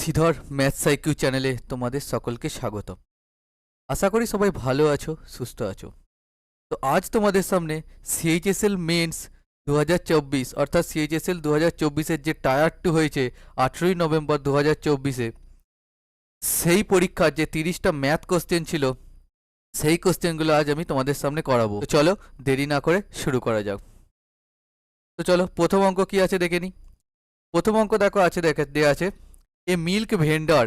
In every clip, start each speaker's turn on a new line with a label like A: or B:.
A: Sridhar maths IQ চ্যানেলে তোমাদের সকলকে স্বাগত। আশা করি সবাই ভালো আছো, সুস্থ আছো। তো আজ তোমাদের সামনে সিএইচএসএল মেন্স 2024 অর্থাৎ সিএইচএসএল 2024-এর যে টায়ার 2 হয়েছে 18ই নভেম্বর 2024-এ, সেই পরীক্ষার যে 30টা ম্যাথ কোশ্চেন ছিল সেই কোশ্চেনগুলো আজ আমি তোমাদের সামনে করাবো। তো চলো দেরি না করে শুরু করা যাক। তো চলো প্রথম অঙ্ক কি আছে দেখে নিই। প্রথম অঙ্ক দেখো আছে, দেওয়া আছে A milk vendor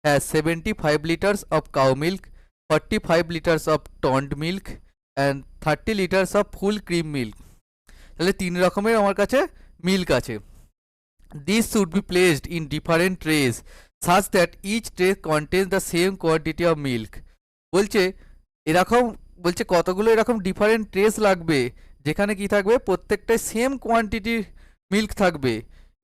A: has 75 liters of cow milk, 45 liters of turned milk and 30 liters of full cream milk. তাহলে তিন রকমের আমার কাছে মিল্ক আছে। These should be placed in different trays such that each tray contains the same quantity of milk. বলছে এরকম, বলছে কতগুলো এরকম ডিফারেন্ট ট্রেস লাগবে যেখানে কি থাকবে, প্রত্যেকটাই সেম কোয়ান্টিটির মিল্ক থাকবে।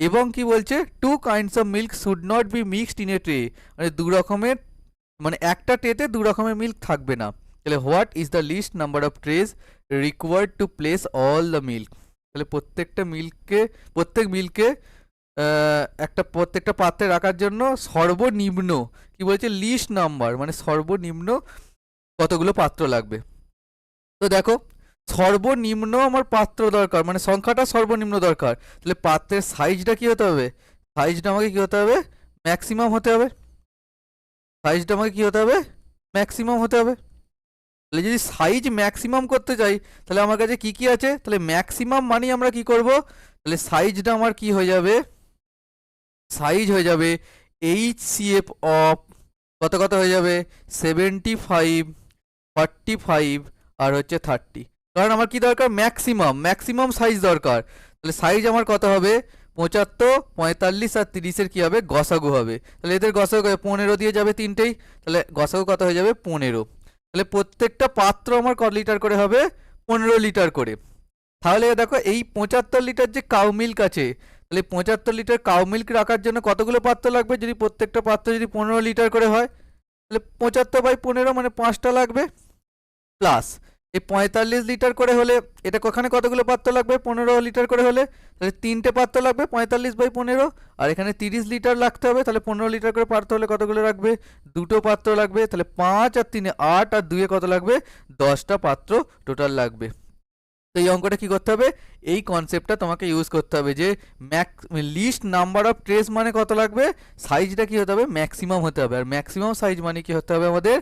A: এবং কি বলছে, two kinds of milk should not be mixed in a tray, মানে দু রকমের, মানে একটা ট্রেতে দু রকমের মিল্ক থাকবে না। তাহলে what is the least number of trays required to place all the milk. তাহলে প্রত্যেকটা মিল্ককে প্রত্যেকটা পাত্রে রাখার জন্য সর্বনিম্ন কি বলছে, লিস্ট নাম্বার মানে সর্বনিম্ন কতগুলো পাত্র লাগবে। তো দেখো সর্বনিম্ন আমার পাত্র দরকার, মানে সংখ্যাটা সর্বনিম্ন দরকার। তাহলে পাত্রের সাইজটা কি হতে হবে, সাইজটা আমাকে কি হতে হবে, ম্যাক্সিমাম হতে হবে। সাইজটা আমাকে কি হতে হবে, ম্যাক্সিমাম হতে হবে। তাহলে যদি সাইজ ম্যাক্সিমাম করতে চাই তাহলে আমার কাছে কি কি আছে, তাহলে ম্যাক্সিমাম মানে আমরা কি করব, তাহলে সাইজটা আমার কি হয়ে যাবে, সাইজ হয়ে যাবে HCF অফ কত কত হয়ে যাবে 75, 45 আর হচ্ছে 30। কারণ আমার কি দরকার, ম্যাক্সিমাম সাইজ দরকার। তাহলে সাইজ আমার কত হবে 75, 45 আর 30-এর কী হবে, গসাগু হবে। তাহলে এদের গসাগু 15 দিয়ে যাবে তিনটেই, তাহলে গসাগু কত হয়ে যাবে 15। তাহলে প্রত্যেকটা পাত্র আমার কত লিটার করে হবে, 15 লিটার করে। তাহলে দেখো এই 75 লিটার যে কাউ মিল্ক আছে, তাহলে 75 লিটার কাউ মিল্ক রাখার জন্য কতগুলো পাত্র লাগবে, যদি প্রত্যেকটা পাত্র যদি 15 লিটার করে হয় তাহলে 75/15 মানে 5টা লাগবে। প্লাস এই 45 লিটার করে হলে এটা ওখানে কতগুলো পাত্র লাগবে, 15 লিটার করে হলে তাহলে 3টে পাত্র লাগবে 45/15। আর এখানে 30 লিটার লাগতে হবে, তাহলে 15 লিটার করে পাত্র হলে কতগুলো লাগবে, 2টো পাত্র লাগবে। তাহলে 5 আর 3 8 আর 2 কত লাগবে, 10টা পাত্র টোটাল লাগবে। তো এই অঙ্কটা কী করতে হবে, এই কনসেপ্টটা তোমাকে ইউজ করতে হবে যে লিস্ট নাম্বার অফ ট্রেস মানে কত লাগবে, সাইজটা কি হতে হবে, ম্যাক্সিমাম হতে হবে। আর ম্যাক্সিমাম সাইজ মানে কি হতে হবে, আমাদের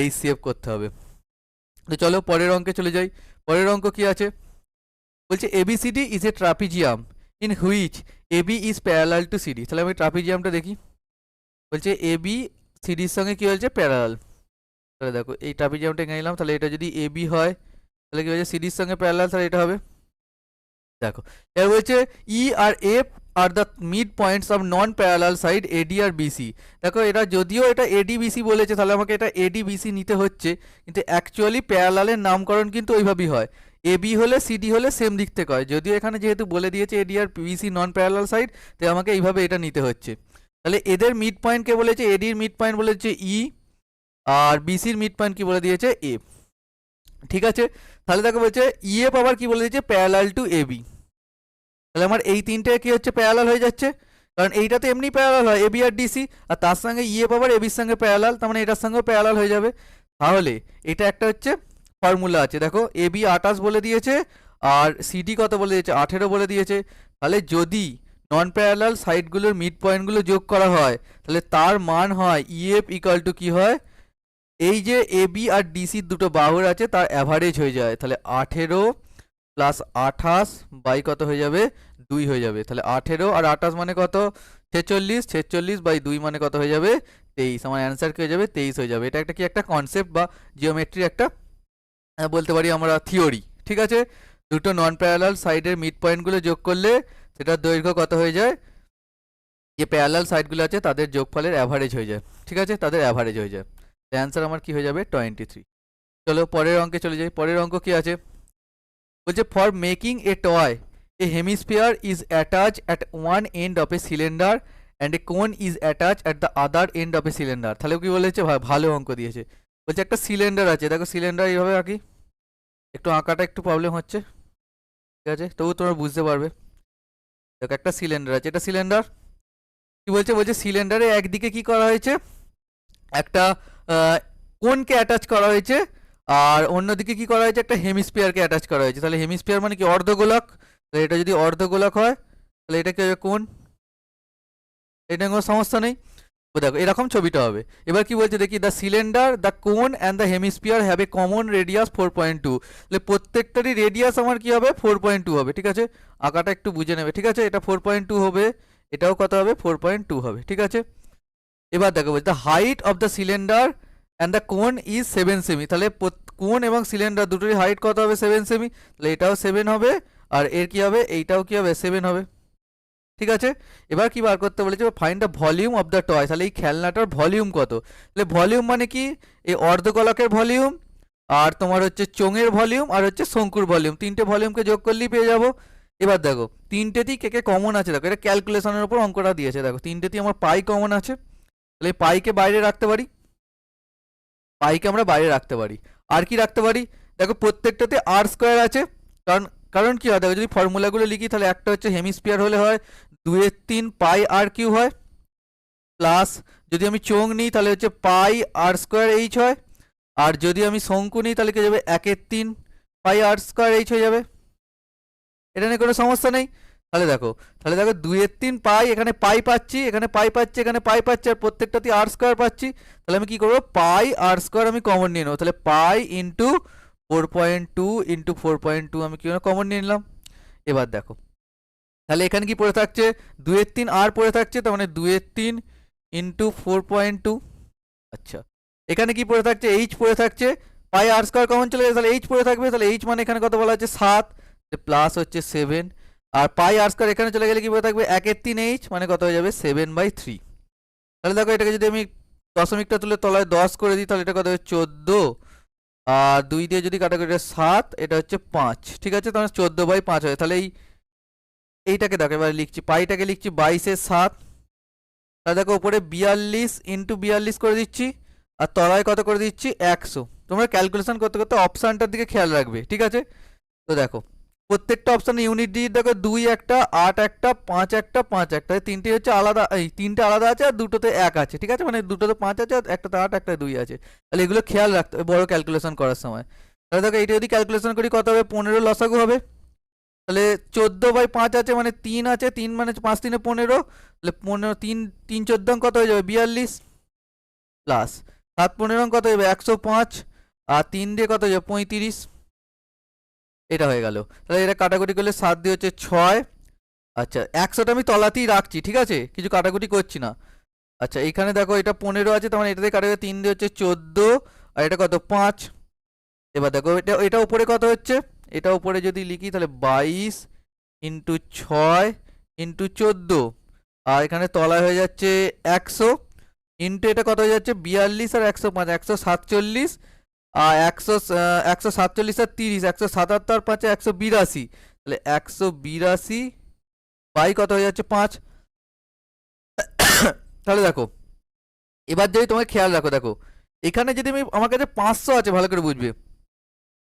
A: এই সেভ করতে হবে। তো চলো পরের অঙ্কে চলে যাই। পরের অঙ্ক কি আছে, বলছে ABCD is a trapezium in which AB is parallel to CD। তাহলে আমি ট্রাপিজিয়ামটা দেখি। বলছে AB সিডির সঙ্গে কি হয়েছে, প্যারালাল। তাহলে দেখো এই ট্রাপিজিয়ামটা এঁকে নিলাম। তাহলে এটা যদি AB হয় তাহলে কি হয়েছে, সিডির সঙ্গে প্যারালাল, তাহলে এটা হবে। দেখো এবার বলছে E আর F আর the mid points of non parallel side AD আর BC। দেখো এটা যদিও এটা ADBC বলেছে, তাহলে আমাকে এটা ADBC নিতে হচ্ছে, কিন্তু অ্যাকচুয়ালি প্যারালালের নামকরণ কিন্তু ওইভাবেই হয়। AB হলে CD হলে সেম দিক থেকে হয়, যদিও এখানে যেহেতু বলে দিয়েছে AD আর BC নন প্যারালাল সাইড, তাই আমাকে এইভাবে এটা নিতে হচ্ছে। তাহলে এদের মিড পয়েন্টকে বলেছে, ADর মিড পয়েন্ট বলেছে E আর BCর মিড পয়েন্ট কি বলে দিয়েছে F। ঠিক আছে, তাহলে দেখো বলছে EF আবার কি বলে দিয়েছে, প্যারালাল টু AB। তাহলে আমার এই তিনটে কি হচ্ছে, প্যারালাল হয়ে যাচ্ছে, কারণ এইটা তো এমনি প্যারালাল হয় AB আর DC, আর তার সঙ্গে EF আবার ABর সঙ্গে প্যারালাল, তার মানে এটার সঙ্গেও প্যারালাল হয়ে যাবে। তাহলে এটা একটা হচ্ছে ফর্মুলা আছে, দেখো AB 28 বলে দিয়েছে আর CD কত বলে দিয়েছে, 18 বলে দিয়েছে। তাহলে যদি নন প্যারালাল সাইডগুলোর মিড পয়েন্টগুলো যোগ করা হয় তাহলে তার মান হয় EF ইকুয়াল টু কি হয়, এই যে AB আর DCর দুটো বাহুর আছে তার অ্যাভারেজ হয়ে যায়। তাহলে 18 প্লাস 28 বাই কত হয়ে যাবে, 2 হয়ে যাবে। তাহলে 18 আর 28 মানে কত, 46, 46 বাই 2 মানে কত হয়ে যাবে, 23। আমার অ্যান্সার কি হয়ে যাবে, 23 হয়ে যাবে। এটা একটা কি একটা কনসেপ্ট বা জিওমেট্রির একটা বলতে পারি আমরা থিওরি। ঠিক আছে, দুটো নন প্যারালাল সাইডের মিড পয়েন্টগুলো যোগ করলে সেটার দৈর্ঘ্য কত হয়ে যায়, যে প্যারালাল সাইডগুলো আছে তাদের যোগফলের অ্যাভারেজ হয়ে যায়। ঠিক আছে, তাদের অ্যাভারেজ হয়ে যায়। অ্যান্সার আমার কি হয়ে যাবে, 23। চলো পরের অঙ্কে চলে যাই। পরের অঙ্ক কি আছে, বলছে for making a toy a hemisphere is attach at one end of a cylinder and a cone is attach at the other end of a cylinder. তাহলে কি বলেছে, ভালো অঙ্ক দিয়েছে। বলছে একটা সিলিন্ডার আছে, দেখো সিলিন্ডার এইভাবে আঁকি, একটু আঁকাটা একটু প্রবলেম হচ্ছে, ঠিক আছে, তবু তোমরা বুঝতে পারবে। দেখো একটা সিলিন্ডার আছে, এটা সিলিন্ডার, কি বলছে, বলছে সিলিন্ডারে একদিকে কি করা হয়েছে, একটা কোনকে অ্যাটাচ করা হয়েছে, আর অন্যদিকে কি করা হয়েছে, একটা হেমিস্ফিয়ারকে অ্যাটাচ করা হয়েছে। তাহলে হেমিস্ফিয়ার মানে কি, অর্ধগোলক। তাহলে এটা যদি অর্ধগোলক হয় তাহলে এটা কি হবে, কোন। এটা কোনো সমস্যা নেই। দেখো এরকম ছবিটা হবে। এবার কি বলছে দেখি, দ্য সিলিন্ডার, দ্য কোন and the hemisphere have a common radius 4.2। তাহলে প্রত্যেকটারই রেডিয়াস আমার কি হবে, 4.2 হবে। ঠিক আছে, আঁকাটা একটু বুঝে নেবে। ঠিক আছে, এটা 4.2 হবে, এটাও কত হবে, 4.2 হবে। ঠিক আছে, এবার দেখো বলছে the height of the cylinder and the কোন ইজ 7 সেমি। তাহলে কোন এবং সিলিন্ডার দুটোরই হাইট কত হবে, 7 সেমি। তাহলে এটাও 7 হবে, আর এর কি হবে, এইটাও কি হবে, 7 হবে। ঠিক আছে, এবার কি বার করতে বলেছে, find the volume of the toy. তাহলে এই খেলনাটার ভলিউম কত। তাহলে ভলিউম মানে কি, এই অর্ধগোলকের ভলিউম, আর তোমার হচ্ছে চোঙের ভলিউম, আর হচ্ছে শঙ্কুর ভলিউম, তিনটে ভলিউমকে যোগ করলেই পেয়ে যাবো। এবার দেখো তিনটেতেই কে কে কমন আছে, দেখো এটা ক্যালকুলেশনের উপর অঙ্কটা দিয়েছে। দেখো তিনটেতেই আমার পাই কমন আছে, তাহলে এই পাইকে বাইরে রাখতে পারি, পাইকে আমরা বাইরে রাখতে পারি। আর কি রাখতে পারি, দেখো প্রত্যেকটাতে আর স্কোয়ার আছে, কারণ কারণ কি হয়, দেখো যদি ফর্মুলাগুলো লিখি তাহলে একটা হচ্ছে হেমিস্ফিয়ার হলে হয় 2/3 পাই আর কিউ হয়, প্লাস যদি আমি চোঙ নিই তাহলে হচ্ছে পাই আর স্কোয়ার এইচ হয়, আর যদি আমি শঙ্কু নিই তাহলে কি যাবে 1/3 পাই আর স্কোয়ার এইচ হয়ে যাবে। এটা নিয়ে কোনো সমস্যা নেই। তাহলে দেখো 2/3 পাই, এখানে পাই পাচ্ছি, এখানে পাই পাচ্ছি, এখানে পাই পাচ্ছি, আর প্রত্যেকটাতে আর স্কোয়ার পাচ্ছি। তাহলে আমি কি করবো, পাই আর স্কোয়ার আমি কমন নিয়ে নেবো। তাহলে পাই ইন্টু 4.2 ইন্টু 4.2 আমি কি কমন নিয়ে নিলাম। এবার দেখো তাহলে এখানে কি পড়ে থাকছে, 2/3 আর পড়ে থাকছে, তার মানে 2/3 ইন্টু 4.2। আচ্ছা, এখানে কি পড়ে থাকছে, এইচ পড়ে থাকছে, পাই আর স্কোয়ার কমন চলে গেছে, তাহলে এইচ পড়ে থাকবে। তাহলে এইচ মানে এখানে কত বলা হচ্ছে, 7, প্লাস হচ্ছে 7, আর পাই আর স্কোয়ার এখানে চলে গেলে কি পড়ে থাকবে, 1/3 এইচ মানে কত হয়ে যাবে, 7/3। তাহলে দেখো এটাকে যদি আমি দশমিকটা তুলে তলায় 10 করে দিই তাহলে এটা কত হবে, 14, আর 2 দিয়ে যদি কাটাকুটি 7, এটা হচ্ছে 5। ঠিক আছে, তাহলে 14/5 হয়। তাহলে এইটাকে দেখো এবার লিখছি, পাইটাকে লিখছি 22/7। তাহলে দেখো উপরে 42 ইন্টু 42 করে দিচ্ছি, আর তলায় কত করে দিচ্ছি, 100। তোমরা ক্যালকুলেশন করতে করতে অপশানটার দিকে খেয়াল রাখবে। ঠিক আছে, তো দেখো প্রত্যেকটা অপশানে ইউনিট ডিজিট দেখো 2 একটা, 8 একটা, 5 একটা, 5 একটা, তিনটে হচ্ছে আলাদা, এই তিনটে আলাদা আছে, আর দুটোতে 1 আছে। ঠিক আছে, মানে দুটোতে 5 আছে, আর একটাতে 8, একটা 2 আছে। তাহলে এগুলো খেয়াল রাখতে হবে বড় ক্যালকুলেশন করার সময়। তাহলে দেখো এইটা যদি ক্যালকুলেশন করি কত হবে, 15 লসাগু হবে। তাহলে 14/5 আছে, মানে 3 আছে, 3 মানে 5 3 15, তাহলে 15 3 3 14 কত হয়ে যাবে, 42, প্লাস 7 15 কত হয়ে যাবে, 105, আর 3 দিয়ে কত হয়ে যাবে, 35। এটা হয়ে গেল। তাহলে এটা কাটাকুটি করলে 7 দিয়ে হচ্ছে 6। আচ্ছা, 100টা আমি তলাতেই রাখছি, ঠিক আছে, কিছু কাটাকুটি করছি না। আচ্ছা, এইখানে দেখো এটা 15 আছে, তার মানে এটাতে কাটাকুটি 3 দিয়ে হচ্ছে 14, আর এটা কত 5। এবার দেখো এটা উপরে কত হচ্ছে, এটা উপরে যদি লিখি তাহলে 22 ইন্টু 6 ইন্টু 14, আর এখানে তলায় হয়ে যাচ্ছে 100, ইন্টু এটা কত হয়ে যাচ্ছে 42 আর 105, 147, আর 147 আর 30, 177 আর 5 182। তাহলে 182 বাই কত হয়ে যাচ্ছে 5। তাহলে দেখো এবার যদি তোমাকে খেয়াল রাখো, দেখো এখানে যদি আমার কাছে 500 আছে, ভালো করে বুঝবে,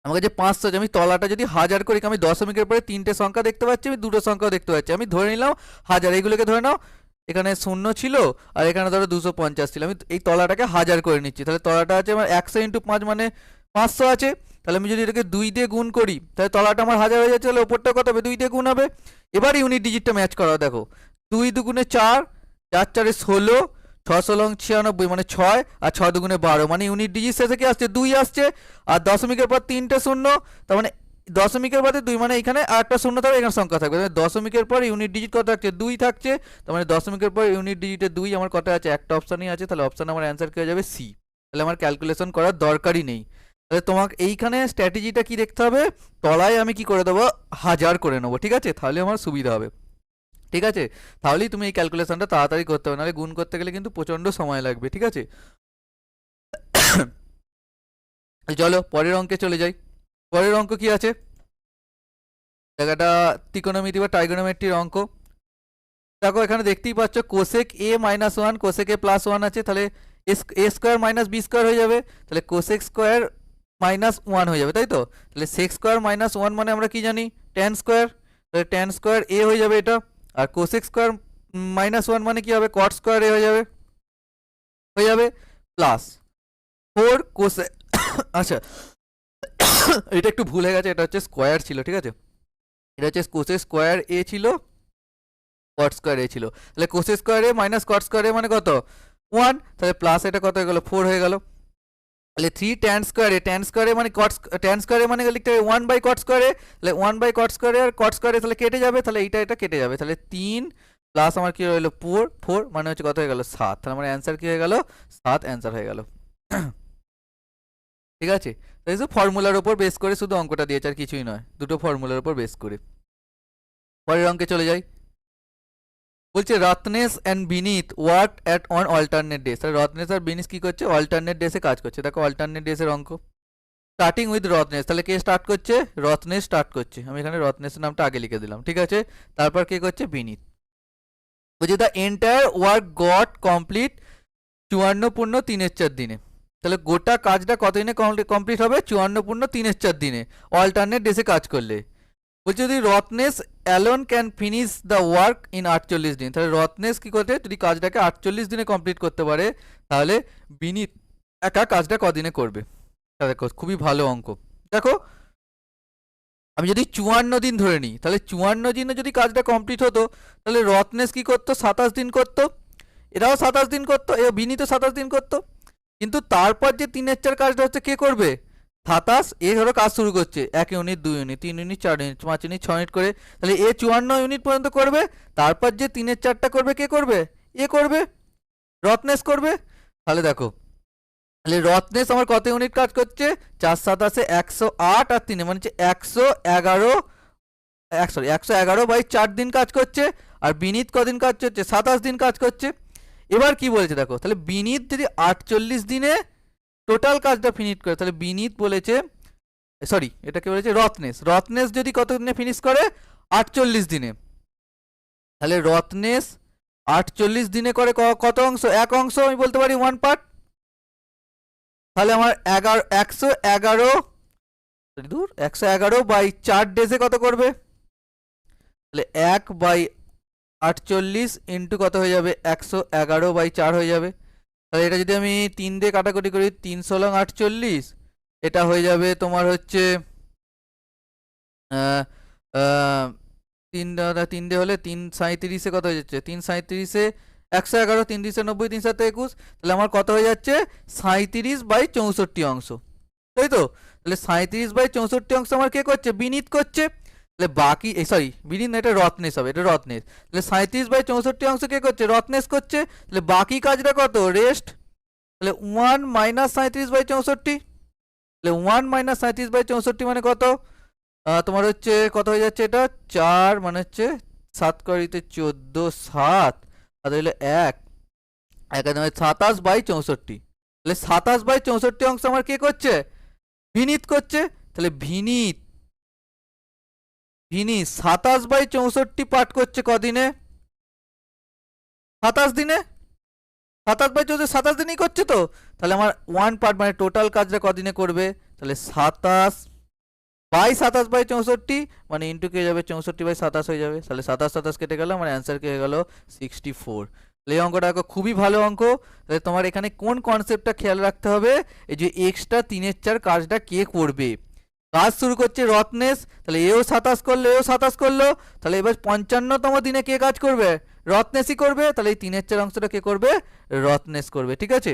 A: আমার কাছে 500 আছে, আমি তলাটা যদি 1000 করি, আমি দশমিকের পরে 3টে সংখ্যা দেখতে পাচ্ছি, আমি 2টো সংখ্যাও দেখতে পাচ্ছি, আমি ধরে নিলাম 1000, এইগুলোকে ধরে নাও, এখানে 0 ছিল, আর এখানে ধরো 250 ছিল, আমি এই তলাটাকে 1000 করে নিচ্ছি। তাহলে তলাটা আছে আমার 100 ইন্টু 5 মানে 500 আছে। তাহলে আমি যদি এটাকে 2 দিয়ে গুণ করি তাহলে তলাটা আমার 1000 হয়ে যাচ্ছে, তাহলে ওপরটা কত হবে, 2 দিয়ে গুণ হবে। এবার ইউনিট ডিজিটটা ম্যাচ করা, দেখো 2 দুগুণে 4, 4 4 16, 6 16 96 মানে 6, আর 6 দুগুণে 12, মানে ইউনিট ডিজিট শেষে কি আসছে, 2 আসছে, আর দশমিকের পর 3টে শূন্য, তার মানে দশমিকের পরে 2, মানে এখানে আর একটা শূন্য থাকবে, এখানে সংখ্যা থাকবে, দশমিকের পর ইউনিট ডিজিট কত থাকছে, 2 থাকছে, তার মানে দশমিকের পর ইউনিট ডিজিটে 2 আমার কত আছে, একটা অপশানই আছে। তাহলে অপশান আমার অ্যান্সার কি হয়ে যাবে, সি। তাহলে আমার ক্যালকুলেশন করার দরকারই নেই। তাহলে তোমাকে এইখানে স্ট্র্যাটেজিটা কি দেখতে হবে, তলায় আমি কি করে দেবো, 1000 করে নেবো। ঠিক আছে, তাহলে আমার সুবিধা হবে। ঠিক আছে, তাহলেই তুমি এই ক্যালকুলেশনটা তাড়াতাড়ি করতে হবে, নাহলে গুণ করতে গেলে কিন্তু প্রচণ্ড সময় লাগবে। ঠিক আছে, চলো পরের অঙ্কে চলে যাই। পরের অঙ্ক কি আছে, জায়গাটা ত্রিকোণমিতি বা ট্রাইগোনোমেট্রির অঙ্ক। দেখো এখানে দেখতেই পাচ্ছ cosec a minus 1, cosec a plus 1 আছে, তাহলে a square minus B square হয়ে যাবে, তাহলে কোসেক স্কোয়ার মাইনাস 1 হয়ে যাবে, তাই তো। তাহলে সেক স্কোয়ার মাইনাস 1 মানে আমরা কি জানি, ট্যান স্কোয়ার, তাহলে ট্যান স্কোয়ার a হয়ে যাবে এটা, আর কোসেক স্কোয়ার -1 মানে কি হবে, কট স্কোয়ার এ হয়ে যাবে প্লাস 4 কোসে আচ্ছা এটা একটু ভুল হয়ে গেছে, এটা হচ্ছে স্কোয়ার ছিল, ঠিক আছে, এটা হচ্ছে কোসে স্কোয়ার এ ছিল, কট স্কোয়ার এ ছিল, তাহলে কোসে স্কোয়ার এ মাইনাস কট স্কোয়ার এ মানে কত 1, তাহলে প্লাস এটা কত হয়ে গেল 4 হয়ে গেল, তাহলে 3 ট্যান স্কোয়ারে, ট্যান স্কোয়ারে মানে কট, ট্যান স্কোয়ারে মানে লিখতে হবে 1 বাই কট স্কোয়ারে, তাহলে 1 বাই কট স্কোয়ারে আর কট স্কোয়ারে তাহলে কেটে যাবে, তাহলে এটা কেটে যাবে, তাহলে 3 প্লাস আমার কি হলো 4 মানে হচ্ছে কত হয়ে গেল 7, তাহলে আমার অ্যান্সার কি হয়ে গেল 7 অ্যান্সার হয়ে গেল। ঠিক আছে, তাই তো ফর্মুলার উপর বেস করে শুধু অঙ্কটা দিয়েছে আর কিছুই নয়, দুটো ফর্মুলার উপর বেস করে। পরের অঙ্কে চলে যাই, বলছে Ratnesh and Vineet work at on alternate days, তাহলে রত্নেশ আর বিনীত কি করছে, অল্টারনেট ডেসে কাজ করছে, দেখো অল্টারনেট ডেসের অঙ্ক। স্টার্টিং উইথ রত্নেশ, তাহলে কে স্টার্ট করছে, রত্নেশ স্টার্ট করছে, আমি এখানে রত্নেশের নামটা আগে লিখে দিলাম, ঠিক আছে, তারপর কে করছে বিনীত। বলছে the entire work goat complete 54 × 3 দিনে, তাহলে গোটা কাজটা কতদিনে কমপ্লিট হবে, 54 × 3 দিনে অল্টারনেট ডেসে কাজ করলে। বলছে যদি Ratnesh alone can finish the work in 48 দিন, তাহলে রত্নেশ কি করতে যদি কাজটাকে 48 দিনে কমপ্লিট করতে পারে, তাহলে বিনীত একা কাজটা কদিনে করবে। দেখো খুবই ভালো অঙ্ক, দেখো আমি যদি 54 দিন ধরে নিই, তাহলে 54 দিনে যদি কাজটা কমপ্লিট হতো, তাহলে রত্নেশ কি করতো 27 দিন করতো, এরাও 27 দিন করতো, এ বিনীত 27 দিন করতো, কিন্তু তারপর যে 3/4 কাজটা হচ্ছে কে করবে, 27, এ ধরো কাজ শুরু করছে 1 unit 2 unit 3 unit 4 unit 5 unit 6 unit করে, তাহলে এ 54 ইউনিট পর্যন্ত করবে, তারপর যে 3/4টা করবে কে করবে, এ করবে, রত্নেশ করবে। তাহলে দেখো তাহলে রত্নেশ আমার কত ইউনিট কাজ করছে, 4 7 108 আর 3 মানে হচ্ছে 111/4 দিন কাজ করছে, আর বিনীত কদিন কাজ করছে 27 দিন কাজ করছে। এবার কি বলেছে দেখো, তাহলে বিনীত যদি 48 দিনে টোটাল কাজটা ফিনিশ করে, তাহলে বিনীত বলেছে, সরি এটা কি বলেছে, রত্নেশ যদি কত দিনে ফিনিশ করে 48 দিনে, তাহলে রত্নেশ 48 দিনে করে কত অংশ, এক অংশ আমি বলতে পারি 1 পার্ট, তাহলে আমার 111/4 ডেজে কত করবে, তাহলে 1/48 ইন্টু কত হয়ে যাবে 111/4 হয়ে যাবে, তাহলে এটা যদি আমি 3 দিয়ে কাটাকুটি করি, 3 16 48, এটা হয়ে যাবে তোমার হচ্ছে 3 দিয়ে হলে 3 37-এ কত হয়ে যাচ্ছে, 3 37-এ 111, 3 3 90, 3 7 21, তাহলে আমার কত হয়ে যাচ্ছে 37/64 অংশ, তাই তো, তাহলে 37/64 অংশ আমার কে করছে, বিনীত করছে, তাহলে বাকি সরি বিনীত না, এটা রত্নেশ হবে, এটা রত্নেশ, তাহলে 37/64 অংশ কে করছে, রত্নেশ করছে, তাহলে বাকি কাজটা কত, রেস্ট, তাহলে 1 - 37/64, তাহলে 1 - 37/64 মানে কত, তোমার হচ্ছে কত হয়ে যাচ্ছে, এটা 4 মানে হচ্ছে 7 করিতে 14 7, আর হলো 1 27/64, তাহলে 27/64 অংশ আমার কে করছে, বিনীত করছে, তাহলে বিনীত 27/64 পাঠ করছে কদিনে, 27 দিনে, 27/64 27 দিনই করছে তো, তাহলে আমার 1 পার্ট মানে টোটাল কাজটা কদিনে করবে, তাহলে 27/64 মানে ইন্টু কে যাবে 64/27 হয়ে যাবে, তাহলে 27 27 কেটে গেল, আমার অ্যান্সার কে হয়ে গেল 64। এই অঙ্কটা খুবই ভালো অঙ্ক, তাহলে তোমার এখানে কোন কনসেপ্টটা খেয়াল রাখতে হবে, এই যে এক্সট্রা 3/4 কাজটা কে করবে, কাজ শুরু করছে রত্নেশ, তাহলে এও 27 করলো, এও 27 করলো, তাহলে এবার 55তম দিনে কে কাজ করবে, রত্নেশই করবে, তাহলে এই 3/4 অংশটা কে করবে, রত্নেশ করবে, ঠিক আছে।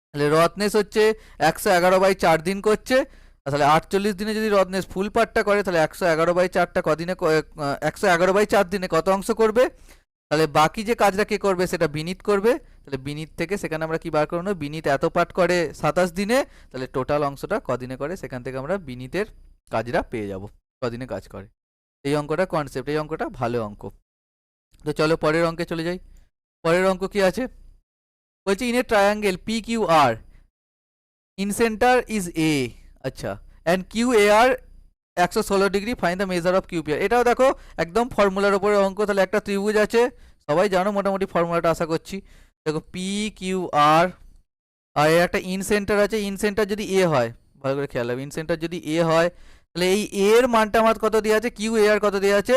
A: তাহলে রত্নেশ হচ্ছে 111/4 দিন করছে, তাহলে 48 দিনে যদি রত্নেশ ফুল পার্টটা করে, তাহলে 111/4টা কদিনে 111/4 দিনে কত অংশ করবে, তাহলে বাকি যে কাজটা কে করবে সেটা বিনীত করবে, তাহলে বিনীত থেকে সেখানে আমরা কি বার করব, বিনীত এত পার্ট করে 27 দিনে, তাহলে টোটাল অংশটা কদিনে করে, সেখান থেকে আমরা বিনীতের কাজটা পেয়ে যাব, কদিনে কাজ করে। এই অঙ্কটা কনসেপ্ট, এই অঙ্কটা ভালো অঙ্ক। তো চলো পরের অঙ্কে চলে যাই, পরের অঙ্ক কি আছে, বলছি in a triangle PQR incentre is A, আচ্ছা, and QAR 116 degree, find the measure of QPR, এটাও দেখো একদম ফর্মুলার উপরে অঙ্ক, তাহলে একটা ত্রিভুজ আছে, সবাই জানো মোটামুটি ফর্মুলাটা আশা করছি, দেখো PQR, আর এর একটা ইন সেন্টার আছে, ইন সেন্টার যদি এ হয়, ভালো করে খেয়াল রাখবে, ইন সেন্টার যদি এ হয়, তাহলে এই এর মানটা আমার কত দেওয়া আছে, QAR কত দেওয়া আছে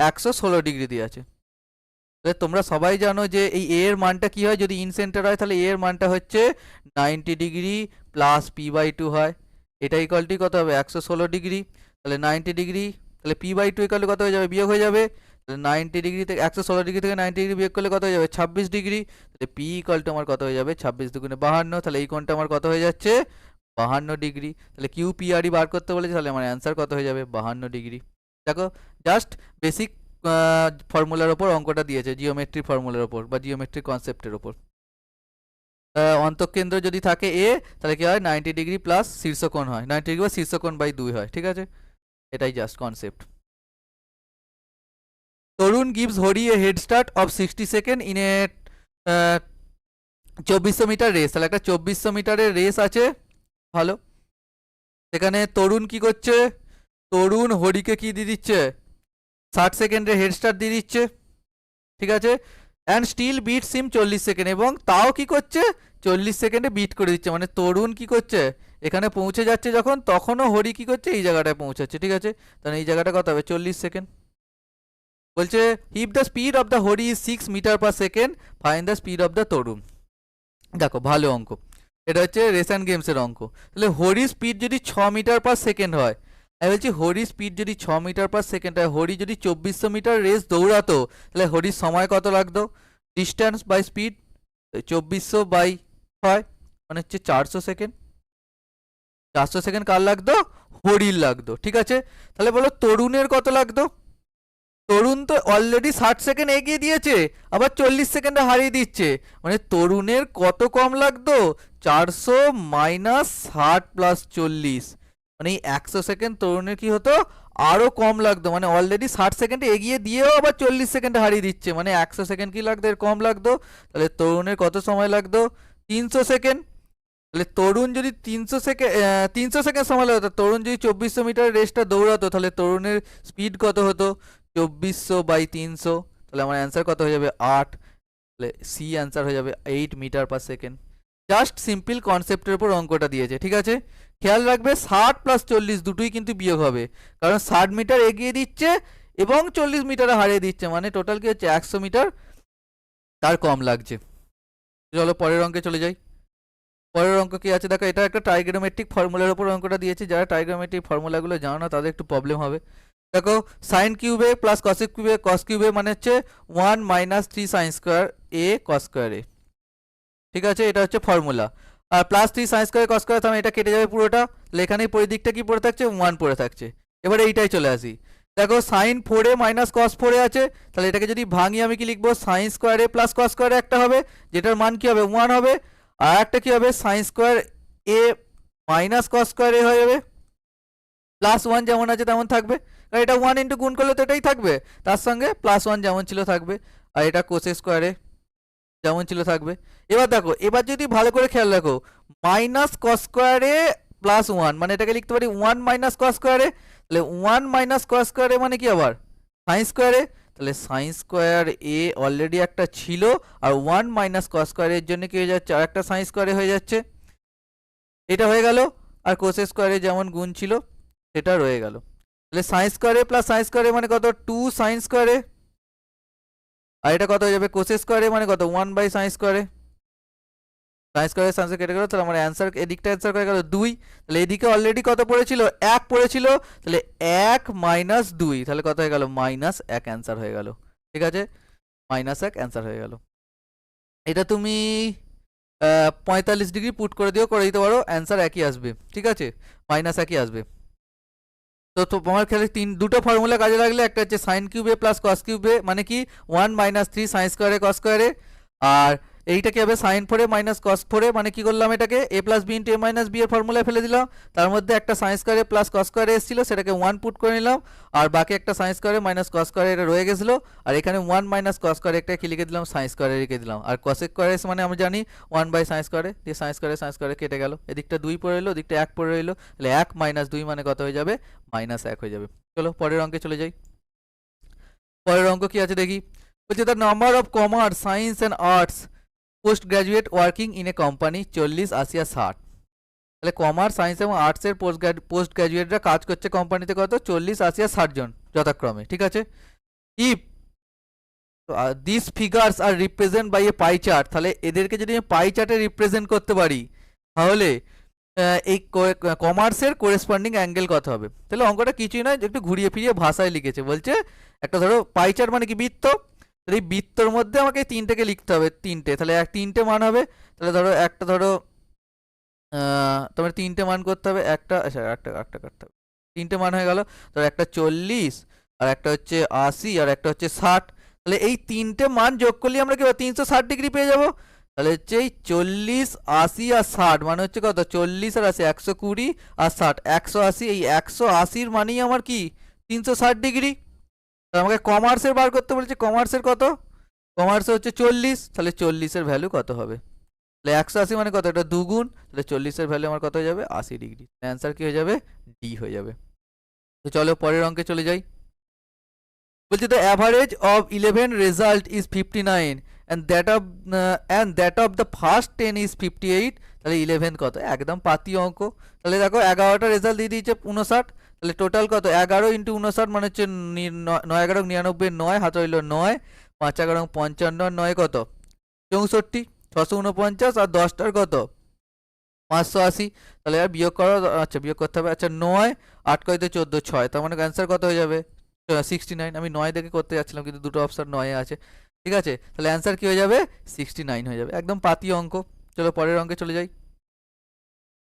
A: 116 ডিগ্রি দেওয়া আছে, তাহলে তোমরা সবাই জানো যে এই এ এর মানটা কি হয়, যদি ইন সেন্টার হয় তাহলে এ এর মানটা হচ্ছে 90 ডিগ্রি প্লাস p/2 হয়। এটা ইকুয়াল টু কত হবে, 116 ডিগ্রি। তাহলে 90 ডিগ্রি, তাহলে p/2 ইকুয়াল টু কত হয়ে যাবে, বিয়োগ হয়ে যাবে। তাহলে 90 ডিগ্রি থেকে 116 ডিগ্রি থেকে 90 ডিগ্রি বিয়োগ করলে কত হয়ে যাবে, 26 ডিগ্রি। তাহলে p ইকুয়াল টু আমার কত হয়ে যাবে, 26 দুগুণে 52। তাহলে এই কোণটা আমার কত হয়ে যাচ্ছে, 52 ডিগ্রি। তাহলে QPRE বার করতে বলেছে, তাহলে আমার অ্যান্সার কত হয়ে যাবে, 52 ডিগ্রি। দেখো জাস্ট বেসিক ফর্মুলার ওপর অঙ্কটা দিয়েছে, জিওমেট্রি ফর্মুলার ওপর বা জিওমেট্রি কনসেপ্টের ওপর। অন্তঃকেন্দ্র যদি থাকে এ, তাহলে কি হয়, 90 ডিগ্রি প্লাস শীর্ষকোণ হয়, 90 ডিগ্রি বা শীর্ষকোণ বাই 2 হয়, ঠিক আছে। এটাই just concept. Tarun gives Hari a head start of 60 second in a 2400 metre race. তাহলে একটা 2400 মিটারের রেস আছে, ভালো। সেখানে তরুণ কি করছে, তরুণ হরিকে কি দিয়ে দিচ্ছে, 60 সেকেন্ডের হেড স্টার্ট দিয়ে দিচ্ছে, ঠিক আছে। And still beats him 40 second, এবং তাও কি করছে, 40 সেকেন্ডে বিট করে দিচ্ছে। মানে তরুণ কি করছে, এখানে পৌঁছে যাচ্ছে যখন, তখনও হরি কি করছে, এই জায়গাটায় পৌঁছাচ্ছে, ঠিক আছে। তাহলে এই জায়গাটা কত হবে, 40 সেকেন্ড। বলছে if the speed of the Hari is 6 metre per second, find the speed of the Tarun. দেখো ভালো অঙ্ক, এটা হচ্ছে রেস অ্যান্ড গেমসের অঙ্ক। তাহলে হরি স্পিড যদি 6 মিটার পার সেকেন্ড হয়, আমি বলছি হরি স্পিড যদি 6 মিটার পার সেকেন্ড হয়, হরি যদি 2400 মিটার রেস দৌড়াতো, তাহলে হরির সময় কত লাগতো, ডিস্টেন্স বাই স্পিড 2400 বাই 6 মানে হচ্ছে 400 সেকেন্ড। 400 সেকেন্ড কার লাগতো, হরির লাগতো, ঠিক আছে। তাহলে বলো তরুণের কত লাগতো, তরুণ তো অলরেডি 60 সেকেন্ড এগিয়ে দিয়েছে, আবার 40 সেকেন্ডে হারিয়ে দিচ্ছে, মানে তরুণের কত কম লাগতো, 400 মাইনাস 60 প্লাস 40, মানে এই 100 সেকেন্ড তরুণের কি হতো, আরো কম লাগতো। মানে অলরেডি 60 সেকেন্ডে এগিয়ে দিয়েও আবার 40 সেকেন্ডে হারিয়ে দিচ্ছে, মানে 100 সেকেন্ড কি লাগতো, এর কম লাগতো। তাহলে তরুণের কত সময় লাগতো, 300 সেকেন্ড। তাহলে তরুণ যদি 300 সেকেন্ড সময় লাগতো, তরুণ যদি 2400 মিটার রেসটা দৌড়াতো, তাহলে তরুণের স্পিড কত হতো, 2400 বাই 300। তাহলে আমার অ্যান্সার কত হয়ে যাবে, 8। তাহলে সি অ্যান্সার হয়ে যাবে 8 metre per second. Just simple কনসেপ্টের উপর অঙ্কটা দিয়েছে, ঠিক আছে। খেয়াল রাখবে 60 প্লাস 40 দুটোই কিন্তু বিয়োগ হবে, কারণ 60 মিটার এগিয়ে দিচ্ছে এবং 40 মিটারে হারিয়ে দিচ্ছে, মানে টোটাল কি হচ্ছে, 100 মিটার তার কম লাগছে। চলো পরের অঙ্কে চলে যাই। পরের অঙ্ক কি আছে দেখো, এটা একটা ট্রাইগোনোমেট্রিক ফর্মুলার উপর অঙ্কটা দিয়েছে। যারা ট্রাইগোনোমেট্রিক ফর্মুলাগুলো জানো না তাদের একটু প্রবলেম হবে। দেখো সাইন কিউবে প্লাস কসেক কিউবে, কস কিউবে মানে হচ্ছে 1 minus 3 sine square A cos square A, ঠিক আছে। এটা হচ্ছে ফর্মুলা। আর plus 3 sine square cos square, তাহলে এটা কেটে যাবে পুরোটা, তাহলে এখানে পরিদিকটা কি পড়ে থাকছে, 1 পড়ে থাকছে। এবারে এইটাই চলে আসি, দেখো sign 4a minus cos 4a আছে, তাহলে এটাকে যদি ভাঙি আমি কি লিখবো, সাইন স্কোয়ার এ প্লাস কস স্কোয়ার একটা হবে, যেটার মান কি হবে, 1 হবে। আর একটা কি হবে, সাইন স্কোয়ার এ মাইনাস কস স্কোয়ার এ হয়ে যাবে, প্লাস 1 যেমন আছে তেমন থাকবে, কারণ এটা 1 ইন্টু গুণ করলে তো এটাই থাকবে, তার সঙ্গে প্লাস 1 যেমন ছিল থাকবে, আর এটা কোসেক স্কোয়ারে যেমন ছিল থাকবে। এবার দেখো, এবার যদি ভালো করে খেয়াল রাখো, মাইনাস কস স্কোয়ারে প্লাস 1, মানে এটাকে লিখতে পারি 1 মাইনাস কস স্কোয়ারে। তাহলে 1 মাইনাস কস স্কোয়ারে মানে কি আবার সাইন স্কোয়ারে, তাহলে সাইন স্কোয়ার এ অলরেডি একটা ছিল, আর 1 মাইনাস কস স্কোয়ারের জন্য কি হয়ে যাচ্ছে, আর একটা সাইন স্কোয়ারে হয়ে যাচ্ছে, এটা হয়ে গেল। আর কোসেক স্কোয়ারে যেমন গুণ ছিল সেটা রয়ে গেল। তাহলে সাইন স্কোয়ারে প্লাস সাইন স্কোয়ারে মানে কত, 2 সাইন স্কোয়ারে, আর এটা কত হয়ে যাবে, কোসেক স্কোয়ারে মানে কত, 1 বাই সাইন স্কোয়ারে। সাইন স্কোয়ারে সাইন স্কোয়ার কেটে গেল, তাহলে আমার অ্যান্সার এদিকটা অ্যান্সার হয়ে গেল 2। তাহলে এদিকে অলরেডি কত পড়েছিল, 1 পড়েছিল, তাহলে 1 মাইনাস 2, তাহলে কত হয়ে গেল, মাইনাস 1 অ্যান্সার হয়ে গেল, ঠিক আছে। মাইনাস 1 অ্যান্সার হয়ে গেল। এটা তুমি 45 ডিগ্রি পুট করে দিও, করে দিতে পারো, অ্যান্সার একই আসবে, ঠিক আছে, মাইনাস একই আসবে। তো তোমার খেলে দুটো ফর্মুলা কাজে লাগলে, একটা হচ্ছে সাইন কিউবে প্লাস কস কিউবে মানে কি 1 মাইনাস 3 সাইন স্কোয়ারে কস স্কোয়ারে, আর এইটা কি হবে সাইন 4 মাইনাস কস 4, মানে কি করলাম, এটাকে এ প্লাস বি ইন্টু এ মাইনাস বি এর ফর্মুলায় ফেলে দিলাম। তার মধ্যে একটা সাইন স্কোয়ারে প্লাস কস স্কোয়ারে এসেছিল, সেটাকে 1 পুট করে নিলাম, আর বাকি একটা সাইন স্কোয়ারে মাইনাস কস স্কোয়ারে এটা রয়ে গেছিলো, আর এখানে 1 মাইনাস কস স্কোয়ারে একটা কি লিখে দিলাম, সাইন স্কোয়ারে লিখে দিলাম। আর কসেক স্কোয়ারে মানে আমরা জানি 1 বাই সাইন স্কোয়ারে, দিয়ে সাইন স্কোয়ারে কেটে গেল, এদিকটা 2 পড়ে রইলো, ওদিকটা 1 পড়ে রইলো, তাহলে 1 মাইনাস 2 মানে কত হয়ে যাবে, মাইনাস 1 হয়ে যাবে। চলো পরের অঙ্কে চলে যাই। পরের অঙ্ক কি আছে দেখি, বলছে the number of commerce science and arts post graduate working in a company 40, 80 আর 60। তাহলে কমার্স সায়েন্স এবং আর্টসের পোস্ট গ্রাজুয়েটরা কাজ করছে কোম্পানিতে কত, 40, 80 আর 60 জন যথাক্রমে, ঠিক আছে। If this figures are represent by a pie chart, তাহলে এদেরকে যদি আমি পাই চার্টে রিপ্রেজেন্ট করতে পারি তাহলে এই কমার্সের কোরেসপন্ডিং অ্যাঙ্গেল কত হবে। তাহলে অঙ্কটা কিছুই নয়, একটু ঘুরিয়ে ফিরিয়ে ভাষায় লিখেছে। বলছে একটা ধরো পাই চার্ট মানে কি বৃত্ত, তাহলে এই বৃত্তর মধ্যে আমাকে তিনটেকে লিখতে হবে, তিনটে, তাহলে তিনটে মান হবে। তাহলে ধরো একটা ধরো তোমার তিনটে মান করতে হবে, একটা আচ্ছা একটা একটা করতে হবে, তিনটে মান হয়ে গেল। ধরো একটা 40, আর একটা হচ্ছে 80, আর একটা হচ্ছে 60। তাহলে এই তিনটে মান যোগ করলে আমরা কি 360 ডিগ্রি পেয়ে যাবো। তাহলে হচ্ছে এই 40, 80 আর 60 মানে হচ্ছে কত, 40 আর 80 120 আর 60 180। এই 180-র মানেই আমার কি 360 ডিগ্রি। তাহলে আমাকে কমার্সের বার করতে বলেছে, কমার্সের কত, কমার্সে হচ্ছে 40, তাহলে 40-এর ভ্যালু কত হবে। তাহলে 180 মানে কত, এটা দুগুণ, তাহলে 40-এর ভ্যালু আমার কত হয়ে যাবে 80 ডিগ্রি। অ্যান্সার কি হয়ে যাবে, ডি হয়ে যাবে। তো চলো পরের অঙ্কে চলে যাই। বলছে the average of 11 result is 59 and that of the first 10 is 58। তাহলে 11 কত, একদম পাতি অঙ্ক। তাহলে দেখো 11টা রেজাল্ট দিয়ে দিয়েছে 59, তাহলে টোটাল কত 11 ইন্টু 59 মানে হচ্ছে 9 11 99 9 হাতে হইল 9 5 11 55 9 কত 64 649 আর 10টার কত 580। তাহলে আর বিয়োগ করো, আচ্ছা বিয়োগ করতে হবে, আচ্ছা 9 8 কয়তে 14 6, তার মানে অ্যান্সার কত হয়ে যাবে 69। আমি 9 দেখে করতে যাচ্ছিলাম কিন্তু দুটো অপশন 9 আছে, ঠিক আছে। তাহলে অ্যান্সার কি হয়ে যাবে 69 হয়ে যাবে, একদম পাতি অঙ্ক। চলো পরের অঙ্কে চলে যাই।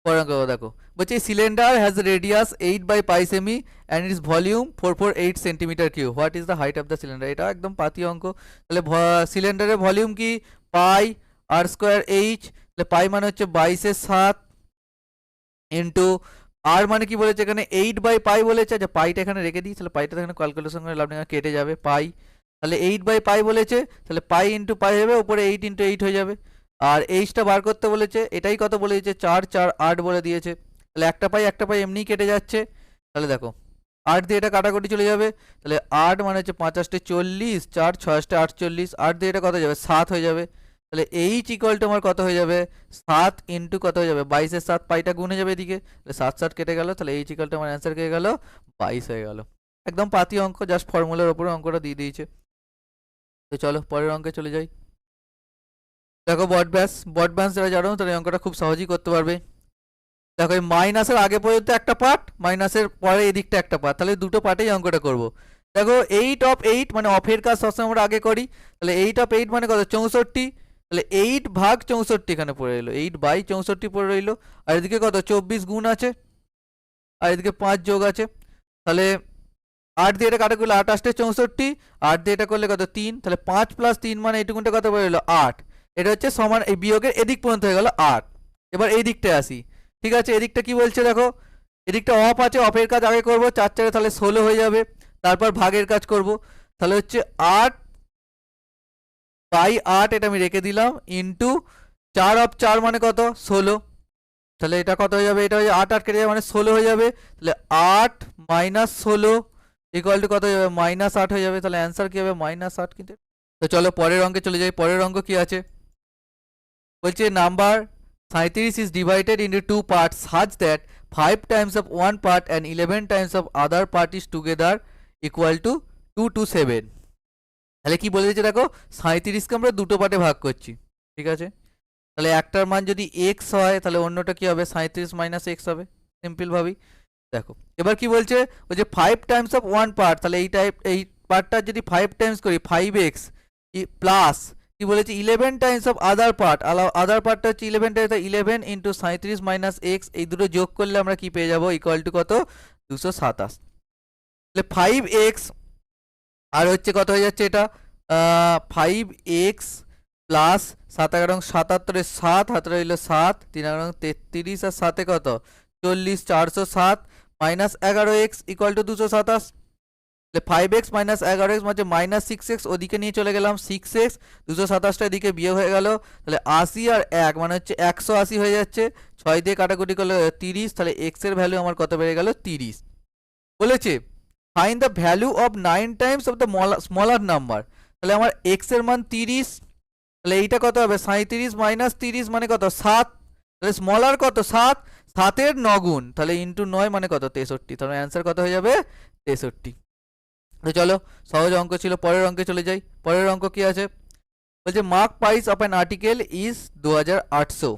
A: পরের অঙ্ক দেখো, বলছে cylinder has radius 8 by pi সেমি and its volume 448 centimetre cube, what is the height of the cylinder. এটা একদম পাতি অঙ্ক। তাহলে সিলিন্ডারের ভলিউম কি পাই আর স্কোয়ার এইচ, তাহলে পাই মানে হচ্ছে 22/7 ইন্টু আর মানে কি বলেছে এখানে 8 বাই পাই বলেছে। আচ্ছা পাইটা এখানে রেখে দিই, তাহলে পাইটা এখানে ক্যালকুলেশন করে লাভ নেই, কেটে যাবে পাই। তাহলে 8 বাই পাই বলেছে, তাহলে পাই ইন্টু পাই হবে, উপরে 8 ইন্টু 8 হয়ে যাবে। আর এইচটা বার করতে বলেছে, এটাই কত বলে দিয়েছে 4 4 8 বলে দিয়েছে। তাহলে একটা পাই এমনিই কেটে যাচ্ছে। তাহলে দেখো 8 দিয়ে এটা কাটাকুটি চলে যাবে, তাহলে 8 মানে হচ্ছে 5 8 40, 4 6 48, 8 দিয়ে এটা কত যাবে 7 হয়ে যাবে। তাহলে এইচ ইকুয়াল টু আমার কত হয়ে যাবে 7 ইন্টু কত হয়ে যাবে 22 7, পাইটা গুণে যাবে এদিকে, তাহলে 7 7 কেটে গেল, তাহলে এইচ ইকুয়াল টু আমার অ্যান্সার কে গেল 22 হয়ে গেল। একদম পাতি অঙ্ক, জাস্ট ফর্মুলার উপরে অঙ্কটা দিয়ে দিয়েছে। তো চলো পরের অঙ্কে চলে যাই। দেখো বট ব্যাস যারা জানো তারা এই অঙ্কটা খুব সহজেই করতে পারবে। দেখো এই মাইনাসের আগে পর্যন্ত একটা পার্ট, মাইনাসের পরে এদিকটা একটা পার্ট, তাহলে দুটো পার্টেই অঙ্কটা করব। দেখো 8 অফ 8 মানে অফের কাজ সবসময় আমরা আগে করি, তাহলে 8 অফ 8 মানে কত 64, তাহলে 8 ভাগ 64 এখানে পড়ে রইলো, 8 বাই 64 পড়ে রইলো। আর এদিকে কত 24 গুণ আছে, আর এদিকে 5 যোগ আছে। তাহলে 8 দিয়ে এটা কাটা করলে 8 8 64, 8 দিয়ে এটা করলে কত 3, তাহলে 5 প্লাস 3 মানে এইটুকুনটা কত পড়ে রইলো 8। এটা হচ্ছে সমান, এই বিয়োগের এদিক পর্যন্ত হয়ে গেল 8। এবার এই দিকটায় আসি, ঠিক আছে। এদিকটা কি বলছে দেখো, এদিকটা অফ আছে, অফের কাজ আগে করব, 4 4 তাহলে 16 হয়ে যাবে, তারপর ভাগের কাজ করব। তাহলে হচ্ছে 8 বাই 8 এটা আমি রেখে দিলাম, ইন্টু 4 অফ 4 মানে কত 16, তাহলে এটা কত হয়ে যাবে, এটা হয়ে 8 8 কেটে যাবে মানে 16 হয়ে যাবে। তাহলে 8 মাইনাস 16 ইকুয়াল টু কত হয়ে যাবে -8 হয়ে যাবে। তাহলে অ্যান্সার কি হবে -8 কিন্তু। তো চলো পরের অঙ্কে চলে যাই। পরের অঙ্ক কি আছে, বলছে number 37 is divided into two parts such that 5 times of one part and 11 times of other part is together equal to 2 to 7। তাহলে কি বলে দিয়েছে দেখো 37কে আমরা দুটো পার্টে ভাগ করছি, ঠিক আছে। তাহলে একটার মান যদি x হয় তাহলে অন্যটা কি হবে 37 মাইনাস x হবে, সিম্পল ভাবি। দেখো এবার কি বলছে, ওই যে 5 টাইমস অফ ওয়ান পার্ট, তাহলে এই পার্টটা যদি 5 টাইমস করি 5x প্লাস কি বলেছে 11 টাইমস অফ আদার পার্ট, আদার পার্টটা হচ্ছে 11 টাইমস, 11 ইন্টু 37 মাইনাস এক্স, এই দুটো যোগ করলে আমরা কি পেয়ে যাবো ইকুয়াল টু কত 227। তাহলে 5x আর হচ্ছে কত হয়ে যাচ্ছে এটা 5x প্লাস 7 11 77 7 হাতে রইল 7 3 11 33 আর 7 কত 40 407 মাইনাস 11x ইকুয়াল টু 227। তাহলে 5x মাইনাস 11x মানে মাইনাস 6x, ওদিকে নিয়ে চলে গেলাম 6x, 227টা এদিকে বিয়োগ হয়ে গেল, তাহলে 80 আর 1 মানে হচ্ছে 180 হয়ে যাচ্ছে। 6 দিয়ে কাটাকুটি করলে 30, তাহলে x এর ভ্যালু আমার কত বেড়ে গেল 30। বলেছে find the value of 9 Times of the smaller number, তাহলে আমার x এর মান 30, তাহলে এইটা কত হবে 37 মাইনাস 30 মানে কত 7, তাহলে স্মলার কত 7, 7 এর 9 গুণ, তাহলে ইন্টু 9 মানে কত 63, তাহলে অ্যান্সার কত হয়ে যাবে 63। তো চলো সহজ অঙ্ক ছিল, পরের অঙ্কে চলে যাই। পরের অঙ্ক কি আছে বলছে mark price of an article is 2800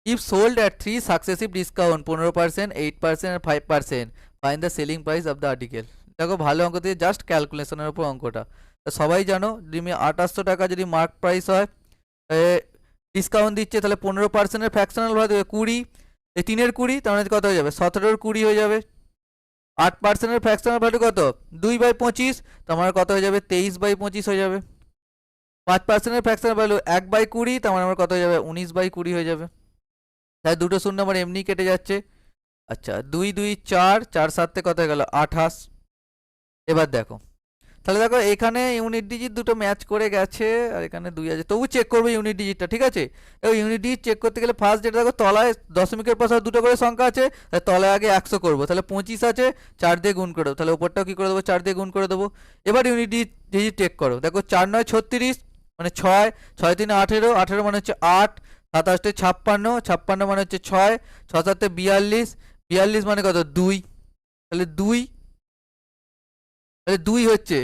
A: if sold at 3 successive discount 15%, 8% আর 5%, find the selling price of the article. দেখো ভালো অঙ্ক দিয়ে জাস্ট ক্যালকুলেশনের উপর অঙ্কটা। তো সবাই জানো যদি 2800 টাকা যদি মার্ক প্রাইস হয়, ডিসকাউন্ট দিচ্ছে তাহলে 15%-এর ফ্র্যাকশনাল ভ্যালু দেবে 20, এই 3-এর 20 তার মানে কত হয়ে যাবে 17-এর 20 হয়ে যাবে। 8%-এর ফ্র্যাকশনাল ভ্যালু কত 2/25, তার মানে কত হয়ে যাবে 23/25 হয়ে যাবে। 5%-এর ফ্র্যাকশনাল ভ্যালু 1/20, তার মানে আমার কত হয়ে যাবে 19/20 হয়ে যাবে। তাই দুটো শূন্য আমার এমনি কেটে যাচ্ছে। আচ্ছা 2 2 4, 4 7 কত হয়ে গেল 28। এবার দেখো তাহলে দেখো এখানে ইউনিট ডিজিট দুটো ম্যাচ করে গেছে আর এখানে 2 আছে, তবু চেক করবে ইউনিট ডিজিটটা, ঠিক আছে। এবার ইউনিট ডিজিট চেক করতে গেলে ফার্স্ট যেটা দেখো তলায় দশমিকের পর দুটো করে সংখ্যা আছে, তাহলে তলায় আগে 100 করবো, তাহলে 25 আছে 4 দিয়ে গুণ করে দেবো, তাহলে উপরটাও কী করে দেবো 4 দিয়ে গুণ করে দেবো। এবার ইউনিট ডিজিট চেক করো, দেখো 4 9 36 মানে 6, 6 3 18, 18 মানে হচ্ছে 8, 7 8 56, 56 মানে হচ্ছে 6, 6 7 42, 42 মানে কত 2, তাহলে 2, তাহলে 2 হচ্ছে।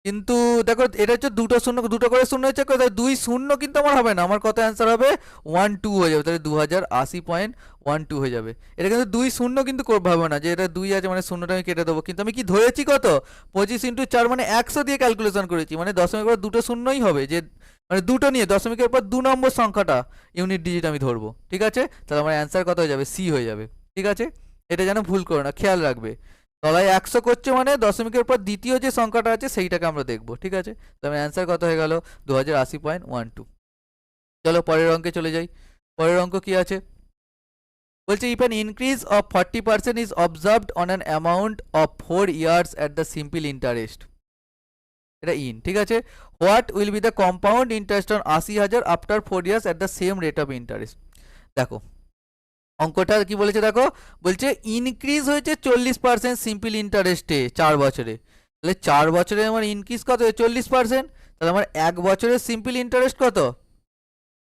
A: কিন্তু দেখো এটা হচ্ছে দুটো শূন্য, দুটো করে শূন্য হচ্ছে, তাহলে 2 শূন্য কিন্তু আমার হবে না, আমার কত অ্যান্সার হবে 12 হয়ে যাবে, তাহলে 2080.12 হয়ে যাবে। এটা কিন্তু 2 শূন্য কিন্তু হবে না, যে এটা 2 আছে মানে শূন্যটা আমি কেটে দেবো, কিন্তু আমি কি ধরেছি কত 25 × 4 মানে 100 দিয়ে ক্যালকুলেশন করেছি, মানে দশমিকের পর দুটো শূন্যই হবে, যে মানে দুটো নিয়ে দশমিকের পর 2 নম্বর সংখ্যাটা ইউনিট ডিজিট আমি ধরবো, ঠিক আছে। তাহলে আমার অ্যান্সার কত হয়ে যাবে সি হয়ে যাবে, ঠিক আছে। এটা যেন ভুল করো না, খেয়াল রাখবে। তলায় 100 করছে মানে দশমিকের পর দ্বিতীয় যে সংখ্যাটা আছে সেইটাকে আমরা দেখবো, ঠিক আছে। তো আমার অ্যান্সার কত হয়ে গেল 2080.12। চলো পরের অঙ্কে চলে যাই। পরের অঙ্ক কি আছে বলছে if an increase of 40% is observed on an amount of 4 years at the simple interest, এটা ইন, ঠিক আছে। What will be the compound interest on 80,000 after 4 years at the same rate of interest. দেখো অঙ্কটা কি বলেছে দেখো, বলছে increase হয়েছে 40% সিম্পল ইন্টারেস্টে 4 বছরে, তাহলে 4 বছরে আমার ইনক্রিজ কত 40%, তাহলে আমার 1 বছরের সিম্পল ইন্টারেস্ট কত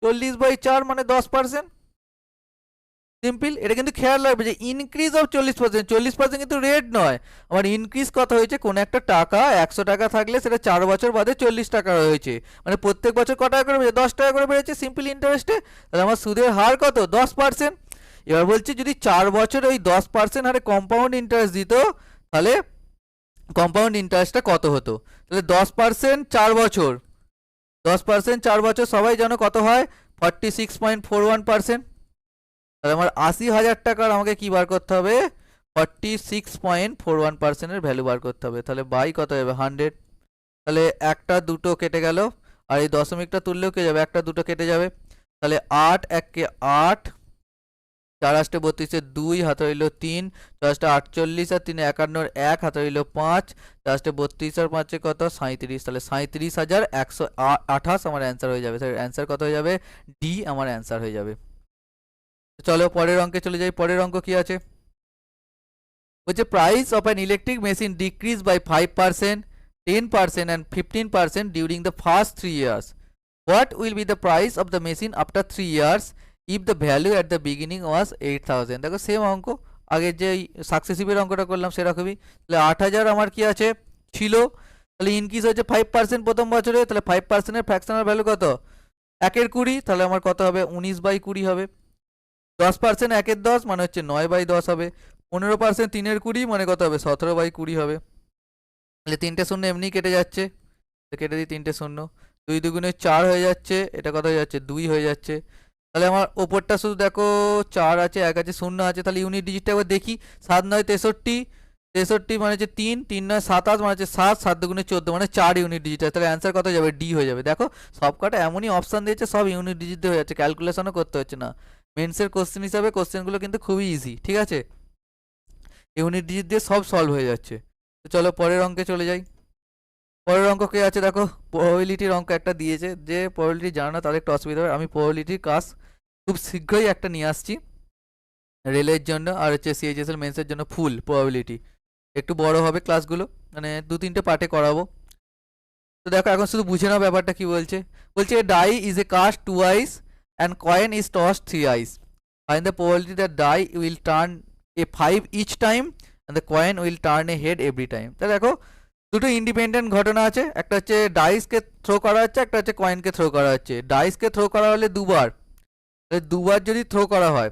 A: 40/4 মানে 10%। সিম্পল, এটা কিন্তু খেয়াল রাখবে যে ইনক্রিজ অফ 40%, 40% কিন্তু রেট নয়, আমার ইনক্রিজ কত হয়েছে কোন একটা টাকা 100 টাকা থাকলে সেটা 4 বছর বাদে 40 টাকা হয়েছে, মানে প্রত্যেক বছর কত টাকা করে বেড়েছে 10 টাকা করে বেড়েছে সিম্পল ইন্টারেস্টে, তাহলে আমার সুদের হার কত 10%। এবার বলছি যদি 4 বছর ওই 10% হারে কম্পাউন্ড ইন্টারেস্ট দিত তাহলে কম্পাউন্ড ইন্টারেস্টটা কত হতো, তাহলে 10% 4 বছর, 10% 4 বছর সবাই জানো কত হয় 46.41%, তাহলে আমার 80,000 টাকার আমাকে কি বার করতে হবে 46.41%-এর ভ্যালু বার করতে হবে, তাহলে বাই কত হবে 100, তাহলে একটা দুটো কেটে গেল আর এই দশমিকটা তুললেও কে যাবে একটা দুটো কেটে যাবে, তাহলে 8 1 8, 4 8 32 2 হাতে রইল 3, 4 48 আর 3 51 1 হাতে রইল 5, 4 32 আর 5 কত 37, তাহলে 37,128 আমার অ্যান্সার হয়ে যাবে। তাহলে অ্যান্সার কত হয়ে যাবে ডি আমার অ্যান্সার হয়ে যাবে। চলো পরের অঙ্কে চলে যাই। পরের অঙ্ক কি আছে বলছে price of an electric machine decrease by 5%, 10% and 15% during the first 3 years. What will be the price of the machine after 3 years if the value at the beginning was 8,000? দেখো সেম অঙ্ক, আগে যে সাকসেসিভের অঙ্কটা করলাম সেরকমই। তাহলে 8,000 আমার কি আছে ছিল, তাহলে ইনক্রিজ হচ্ছে 5% প্রথম বছরে, তাহলে 5%-এর ফ্র্যাকশনাল ভ্যালু কত 1 এর 20, তাহলে আমার কত হবে 19/20 হবে। 10% 1 এর 10 মানে হচ্ছে 9/10 হবে। 15% 3 এর 20 মানে কত হবে 17/20 হবে। তাহলে 3টে শূন্য এমনি কেটে যাচ্ছে, কেটে দিই 3টে শূন্য, 2 2 4 হয়ে যাচ্ছে, এটা কত হয়ে যাচ্ছে 2 হয়ে যাচ্ছে। তাহলে আমার ওপরটা শুধু দেখো 4 আছে 1 আছে 0 আছে, তাহলে ইউনিট ডিজিটটা একবার দেখি 7 9 63, 63 মানে হচ্ছে 3, 3 9 27 মানে হচ্ছে 7, 7 2 14 মানে 4 ইউনিট ডিজিট আছে, তাহলে অ্যান্সার কত হয়ে যাবে ডি হয়ে যাবে। দেখো সব কটা এমনই অপশান দিয়েছে সব ইউনিট ডিজিট হয়ে যাচ্ছে, ক্যালকুলেশনও করতে হচ্ছে না। মেন্সের কোশ্চেন হিসাবে কোশ্চেনগুলো কিন্তু খুবই ইজি, ঠিক আছে, ইউনিট ডিজিট দিয়ে সব সলভ হয়ে যাচ্ছে। তো চলো পরের অঙ্কে চলে যাই। পরের অঙ্ক কে আছে দেখো, প্রবাবিলিটির অঙ্ক একটা দিয়েছে, যে প্রবাবিলিটি জানো না তাদের একটু অসুবিধা হবে। আমি প্রবাবিলিটির কাজ খুব শীঘ্রই একটা নিয়ে আসছি রেলের জন্য আর হচ্ছে সিএইচএসএল মেন্সের জন্য, ফুল প্রবাবিলিটি, একটু বড় হবে ক্লাসগুলো, মানে 2-3টে পার্টে করাবো। তো দেখো এখন শুধু বুঝে নাও ব্যাপারটা কি বলছে। বলছে die is a cast 2 eyes and coin is tossed 3 eyes. Find the probability that die will turn a 5 each time and the coin will turn a head every time. তাহলে দেখো দুটো ইন্ডিপেন্ডেন্ট ঘটনা আছে, একটা হচ্ছে ডাইসকে থ্রো করা হচ্ছে, একটা হচ্ছে কয়েনকে থ্রো করা হচ্ছে। ডাইসকে থ্রো করা হলে দুবার, দুবার যদি থ্রো করা হয়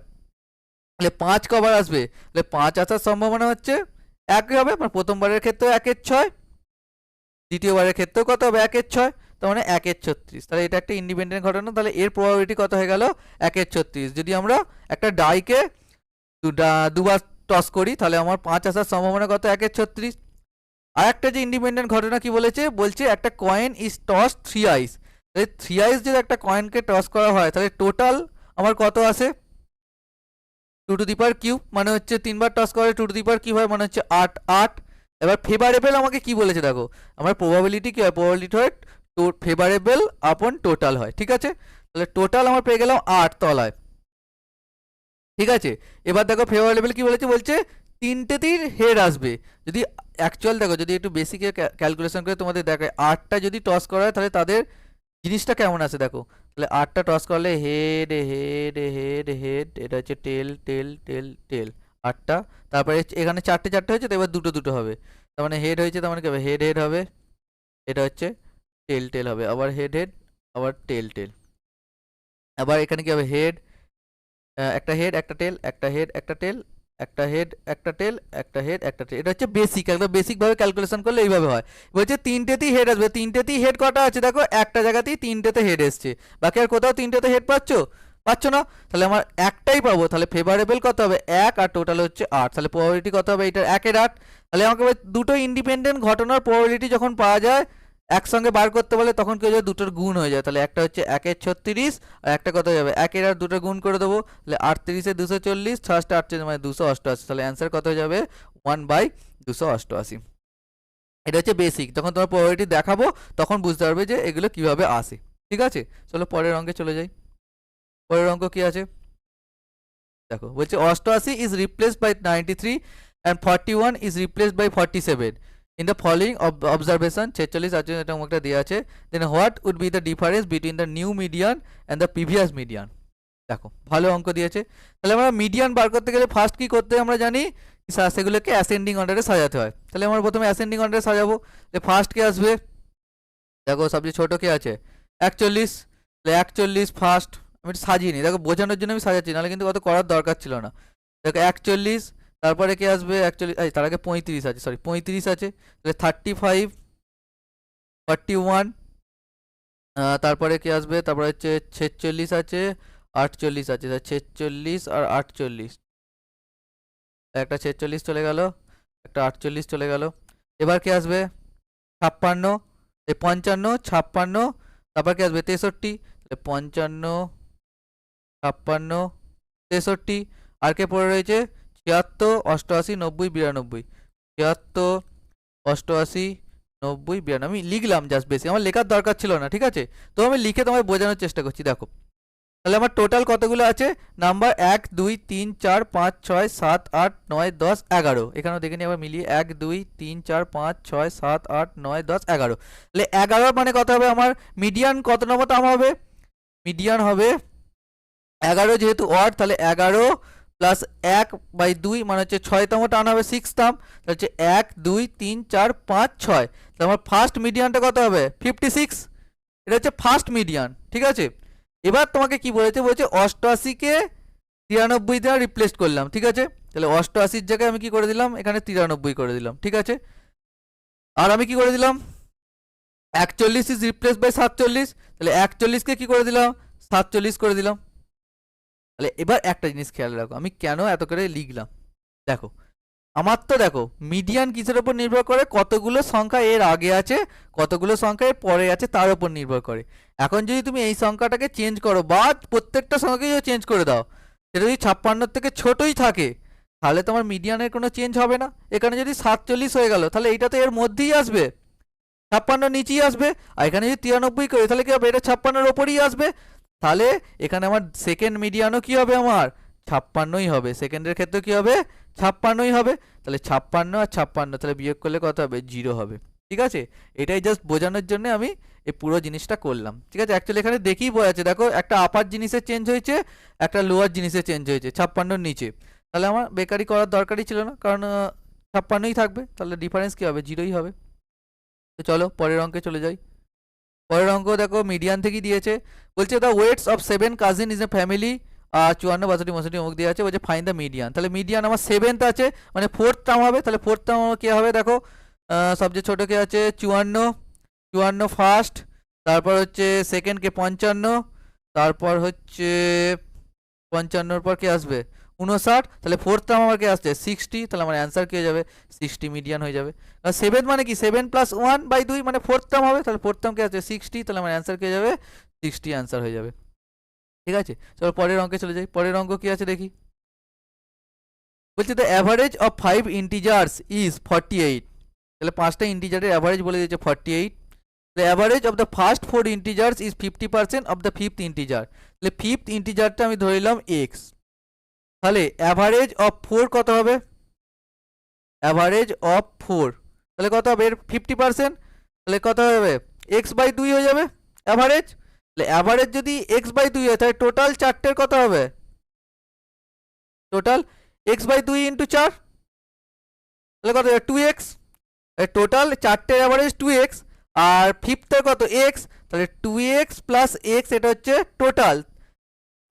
A: তাহলে 5 কবার আসবে, তাহলে 5 আসার সম্ভাবনা হচ্ছে 1 হবে, মানে প্রথমবারের ক্ষেত্রেও 1/6, দ্বিতীয়বারের ক্ষেত্রেও কত হবে 1/6, তার মানে 1/36। তাহলে এটা একটা ইন্ডিপেন্ডেন্ট ঘটনা, তাহলে এর প্রবাবিলিটি কত হয়ে গেল 1/36। যদি আমরা একটা ডাইকে দুবার টস করি তাহলে আমার 5 আসার সম্ভাবনা কত 1/36। আর একটা যে ইন্ডিপেন্ডেন্ট ঘটনা কি বলেছে, বলছে একটা কয়েন ইজ টস 3 আইস, তাহলে 3 আইস যদি একটা কয়েনকে টস করা হয় তাহলে টোটাল আমার কত আসে 2 টু দি পাওয়ার কিউব, মানে হচ্ছে 3বার টস করে 2 টু দি পাওয়ার কিউব হয়, মানে হচ্ছে 8। এবার ফেভারেবল আমাকে কি বলেছে দেখো, আমার প্রবাবিলিটি কি হয়, প্রবাবিলিটি হয় ফেভারেবল আপন টোটাল হয়, ঠিক আছে। তাহলে টোটাল আমার পেয়ে গেলাম 8 তলায়, ঠিক আছে। এবার দেখো ফেভারেবল কি বলেছে, বলছে 3টেতেই হেড আসবে। যদি অ্যাকচুয়াল দেখো, যদি একটু বেসিকে ক্যালকুলেশন করে তোমাদের দেখায়, 8টা যদি টস করা হয় তাহলে তাদের জিনিসটা কেমন আছে দেখো। তাহলে 8টা টস করলে হেড হেড হেড হেড, এটা হচ্ছে টেল টেল টেল টেল, 8টা। তারপরে এখানে 4টে 4টে হয়েছে, তো এবার দুটো দুটো হবে, তার মানে হেড হয়েছে, তার মানে কি হবে হেড হেড হবে, এটা হচ্ছে টেল টেল হবে, আবার হেড হেড, আবার টেল টেল। আবার এখানে কি হবে হেড, একটা হেড একটা টেল, একটা হেড একটা টেল, একটা হেড একটা টেল, একটা হেড একটা টেল। এটা হচ্ছে বেসিক, একদম বেসিক ভাবে ক্যালকুলেশন করলে এইভাবে হয়। বলছে 3টেতেই হেড আসবে, 3টেতেই হেড কটা আছে দেখো, একটা জায়গাতেই 3টেতে হেড এসছে, বাকি আর কোথাও 3টেতে হেড পাচ্ছ না, তাহলে আমার একটাই পাবো। তাহলে ফেভারেবল কত হবে 1, আর টোটাল হচ্ছে 8, তাহলে প্রবাবিলিটি কত হবে এটার 1/8। তাহলে আমাকে দুটো ইন্ডিপেন্ডেন্ট ঘটনার প্রবাবিলিটি যখন পাওয়া যায় একসঙ্গে বার করতে বলে, তখন কি হয়ে যায়, দুটোর গুণ হয়ে যায়। তাহলে একটা হচ্ছে 1/36, আর একটা কত হয়ে যাবে 1/8, দুটোর গুণ করে দেবো, তাহলে 38 240, 6 48 মানে 288। তাহলে অ্যান্সার কত হয়ে যাবে 1/288। এটা হচ্ছে বেসিক, যখন তোমার প্রবাবিলিটি দেখাবো তখন বুঝতে পারবে যে এগুলো কিভাবে আসে, ঠিক আছে। চলো পরের অঙ্কে চলে যাই। পরের অঙ্ক কি আছে দেখো, বলছে 88 is replaced by 93 and 41 is replaced by 47 in the following observation। 46 আছে, এটা একটা দেওয়া আছে, then what would be the difference between the new median and the previous median। দেখো ভালো অঙ্ক দিয়েছে। তাহলে আমরা মিডিয়ান বার করতে গেলে ফার্স্ট কি করতে হয় আমরা জানি, সেগুলোকে অ্যাসেন্ডিং অর্ডারে সাজাতে হয়। তাহলে আমরা প্রথমে অ্যাসেন্ডিং অর্ডারে সাজাবো, তাহলে ফার্স্ট কে আসবে দেখো, সবচেয়ে ছোট কে আছে 41, তাহলে 41 ফার্স্ট। আমি একটু সাজিয়ে নিই, দেখো বোঝানোর জন্য আমি সাজাচ্ছি, নাহলে কিন্তু অত করার দরকার ছিল না। দেখো 41, তারপরে কে আসবে 41, তার আগে 35 আছে, সরি 35 আছে, তাহলে 35, 41, তারপরে কে আসবে, তারপরে হচ্ছে 46 আছে, 48 আছে, 46 আর 48, একটা 46 চলে গেল, একটা 48 চলে গেল। এবার কে আসবে 56, 55, 56, তারপর কে আসবে 63, 55, 56, 63, আর কে পড়ে রয়েছে 76, 88, 90, 92, 76, 88, 90, 92। আমি লিখলাম জাস্ট, বেশি আমার লেখার দরকার ছিল না, ঠিক আছে। তো আমি লিখে তোমায় বোঝানোর চেষ্টা করছি। দেখো তাহলে আমার টোটাল কতগুলো আছে নাম্বার, 1 2 3 4 5 6 7 8 9 10 11। এখানেও দেখে নিই আবার মিলিয়ে, 1 2 3 4 5 6 7 8 9 10 11। তাহলে 11 মানে কত হবে আমার মিডিয়ান, কত নম্বর টার্ম হবে, মিডিয়ান হবে 11, যেহেতু ওয়ার্ড, তাহলে 11 প্লাস 1/2 মানে হচ্ছে 6তম টার্ম হবে, 6 টার্ম, তাহলে হচ্ছে 1 2 3 4 5 6। তাহলে আমার ফার্স্ট মিডিয়ানটা কত হবে 56, এটা হচ্ছে ফার্স্ট মিডিয়ান, ঠিক আছে। এবার তোমাকে কি বলেছে, বলছে 88কে 93 দিয়ে রিপ্লেস করলাম, ঠিক আছে। তাহলে 88-র জায়গায় আমি কি করে দিলাম, এখানে 93 করে দিলাম, ঠিক আছে। আর আমি কি করে দিলাম 41 ইজ রিপ্লেস বাই 47, তাহলে 41কে কি করে দিলাম 47 করে দিলাম। তাহলে এবার একটা জিনিস খেয়াল রাখো, আমি কেন এত করে লিখলাম। দেখো আমার তো দেখো মিডিয়ান কিসের উপর নির্ভর করে, কতগুলো সংখ্যা এর আগে আছে কতগুলো সংখ্যা এর পরে আছে তার উপর নির্ভর করে। এখন যদি তুমি এই সংখ্যাটাকে চেঞ্জ করো বা প্রত্যেকটা সংখ্যাকে যদি চেঞ্জ করে দাও, সেটা যদি 56 থেকে ছোটই থাকে তাহলে তোমার মিডিয়ানের কোনো চেঞ্জ হবে না। এখানে যদি 47 হয়ে গেল তাহলে এইটা তো এর মধ্যেই আসবে, 56 নিচেই আসবে। আর এখানে যদি 93 করি তাহলে কি হবে, এটা 56-এর ওপরেই আসবে। তাহলে এখানে আমার সেকেন্ড মিডিয়ানও কি হবে, আমার 56ই হবে, সেকেন্ডের ক্ষেত্রে কি হবে 56ই হবে। তাহলে 56 আর 56, তাহলে বিয়োগ করলে কত হবে 0 হবে, ঠিক আছে। এটাই জাস্ট বোঝানোর জন্য আমি এই পুরো জিনিসটা করলাম, ঠিক আছে। অ্যাকচুয়ালি এখানে দেখেই বোঝা যাচ্ছে, দেখো একটা আপার জিনিসের চেঞ্জ হয়েছে, একটা লোয়ার জিনিসের চেঞ্জ হয়েছে 56-র নিচে। তাহলে আমার বেকারি করার দরকারই ছিল না, কারণ 56ই থাকবে, তাহলে ডিফারেন্স কি হবে 0ই হবে। তো চলো পরের অঙ্কে চলে যাই। পরের অঙ্ক দেখো মিডিয়ান থেকেই দিয়েছে, বলছে the weights of 7 cousin is a family, আর 54 62 65 অমুক দিয়ে আছে, বলছে ফাইন্ড দ্য মিডিয়ান। তাহলে মিডিয়ান আমার 7th আছে, মানে 4th টার্ম হবে। তাহলে 4th টার্ম আমার কী হবে দেখো, সবচেয়ে ছোটো কে আছে 54, 54 ফার্স্ট, তারপর হচ্ছে সেকেন্ডকে 55, তারপর হচ্ছে 55-র পর কে আসবে 59, তাহলে 4th টার্ম আমার কে আসছে 60, তাহলে আমার অ্যান্সার কি হয়ে যাবে 60 মিডিয়ান হয়ে যাবে। আর 7 মানে কি 7 + 1/2 মানে 4th টার্ম হবে, তাহলে 4th টার্ম কে আছে 60, তাহলে আমার অ্যান্সার কি হয়ে যাবে 60 অ্যান্সার হয়ে যাবে। ঠিক আছে, চলো পরের অঙ্কে চলে যাই। পরের অঙ্ক কি আছে দেখি, বলছে the average of 5 integers is 48। তাহলে 5টা ইন্টিজারের অ্যাভারেজ বলে দিয়েছে 48। The average of the first 4 integers is 50% of the 5th integer. তাহলে 5th ইন্টিজারটা আমি ধরে নিলাম এক্স, তাহলে অ্যাভারেজ অফ 4 কত হবে, অ্যাভারেজ অফ 4 তাহলে কত হবে এর 50%, তাহলে কত হবে x/2 হয়ে যাবে অ্যাভারেজ। তাহলে অ্যাভারেজ যদি x/2 হয় তাহলে টোটাল 4টের কত হবে, টোটাল x/2 × 4, তাহলে কত হবে 2x। টোটাল 4টের অ্যাভারেজ 2x, আর 5th কত x, তাহলে 2x + x, এটা হচ্ছে টোটাল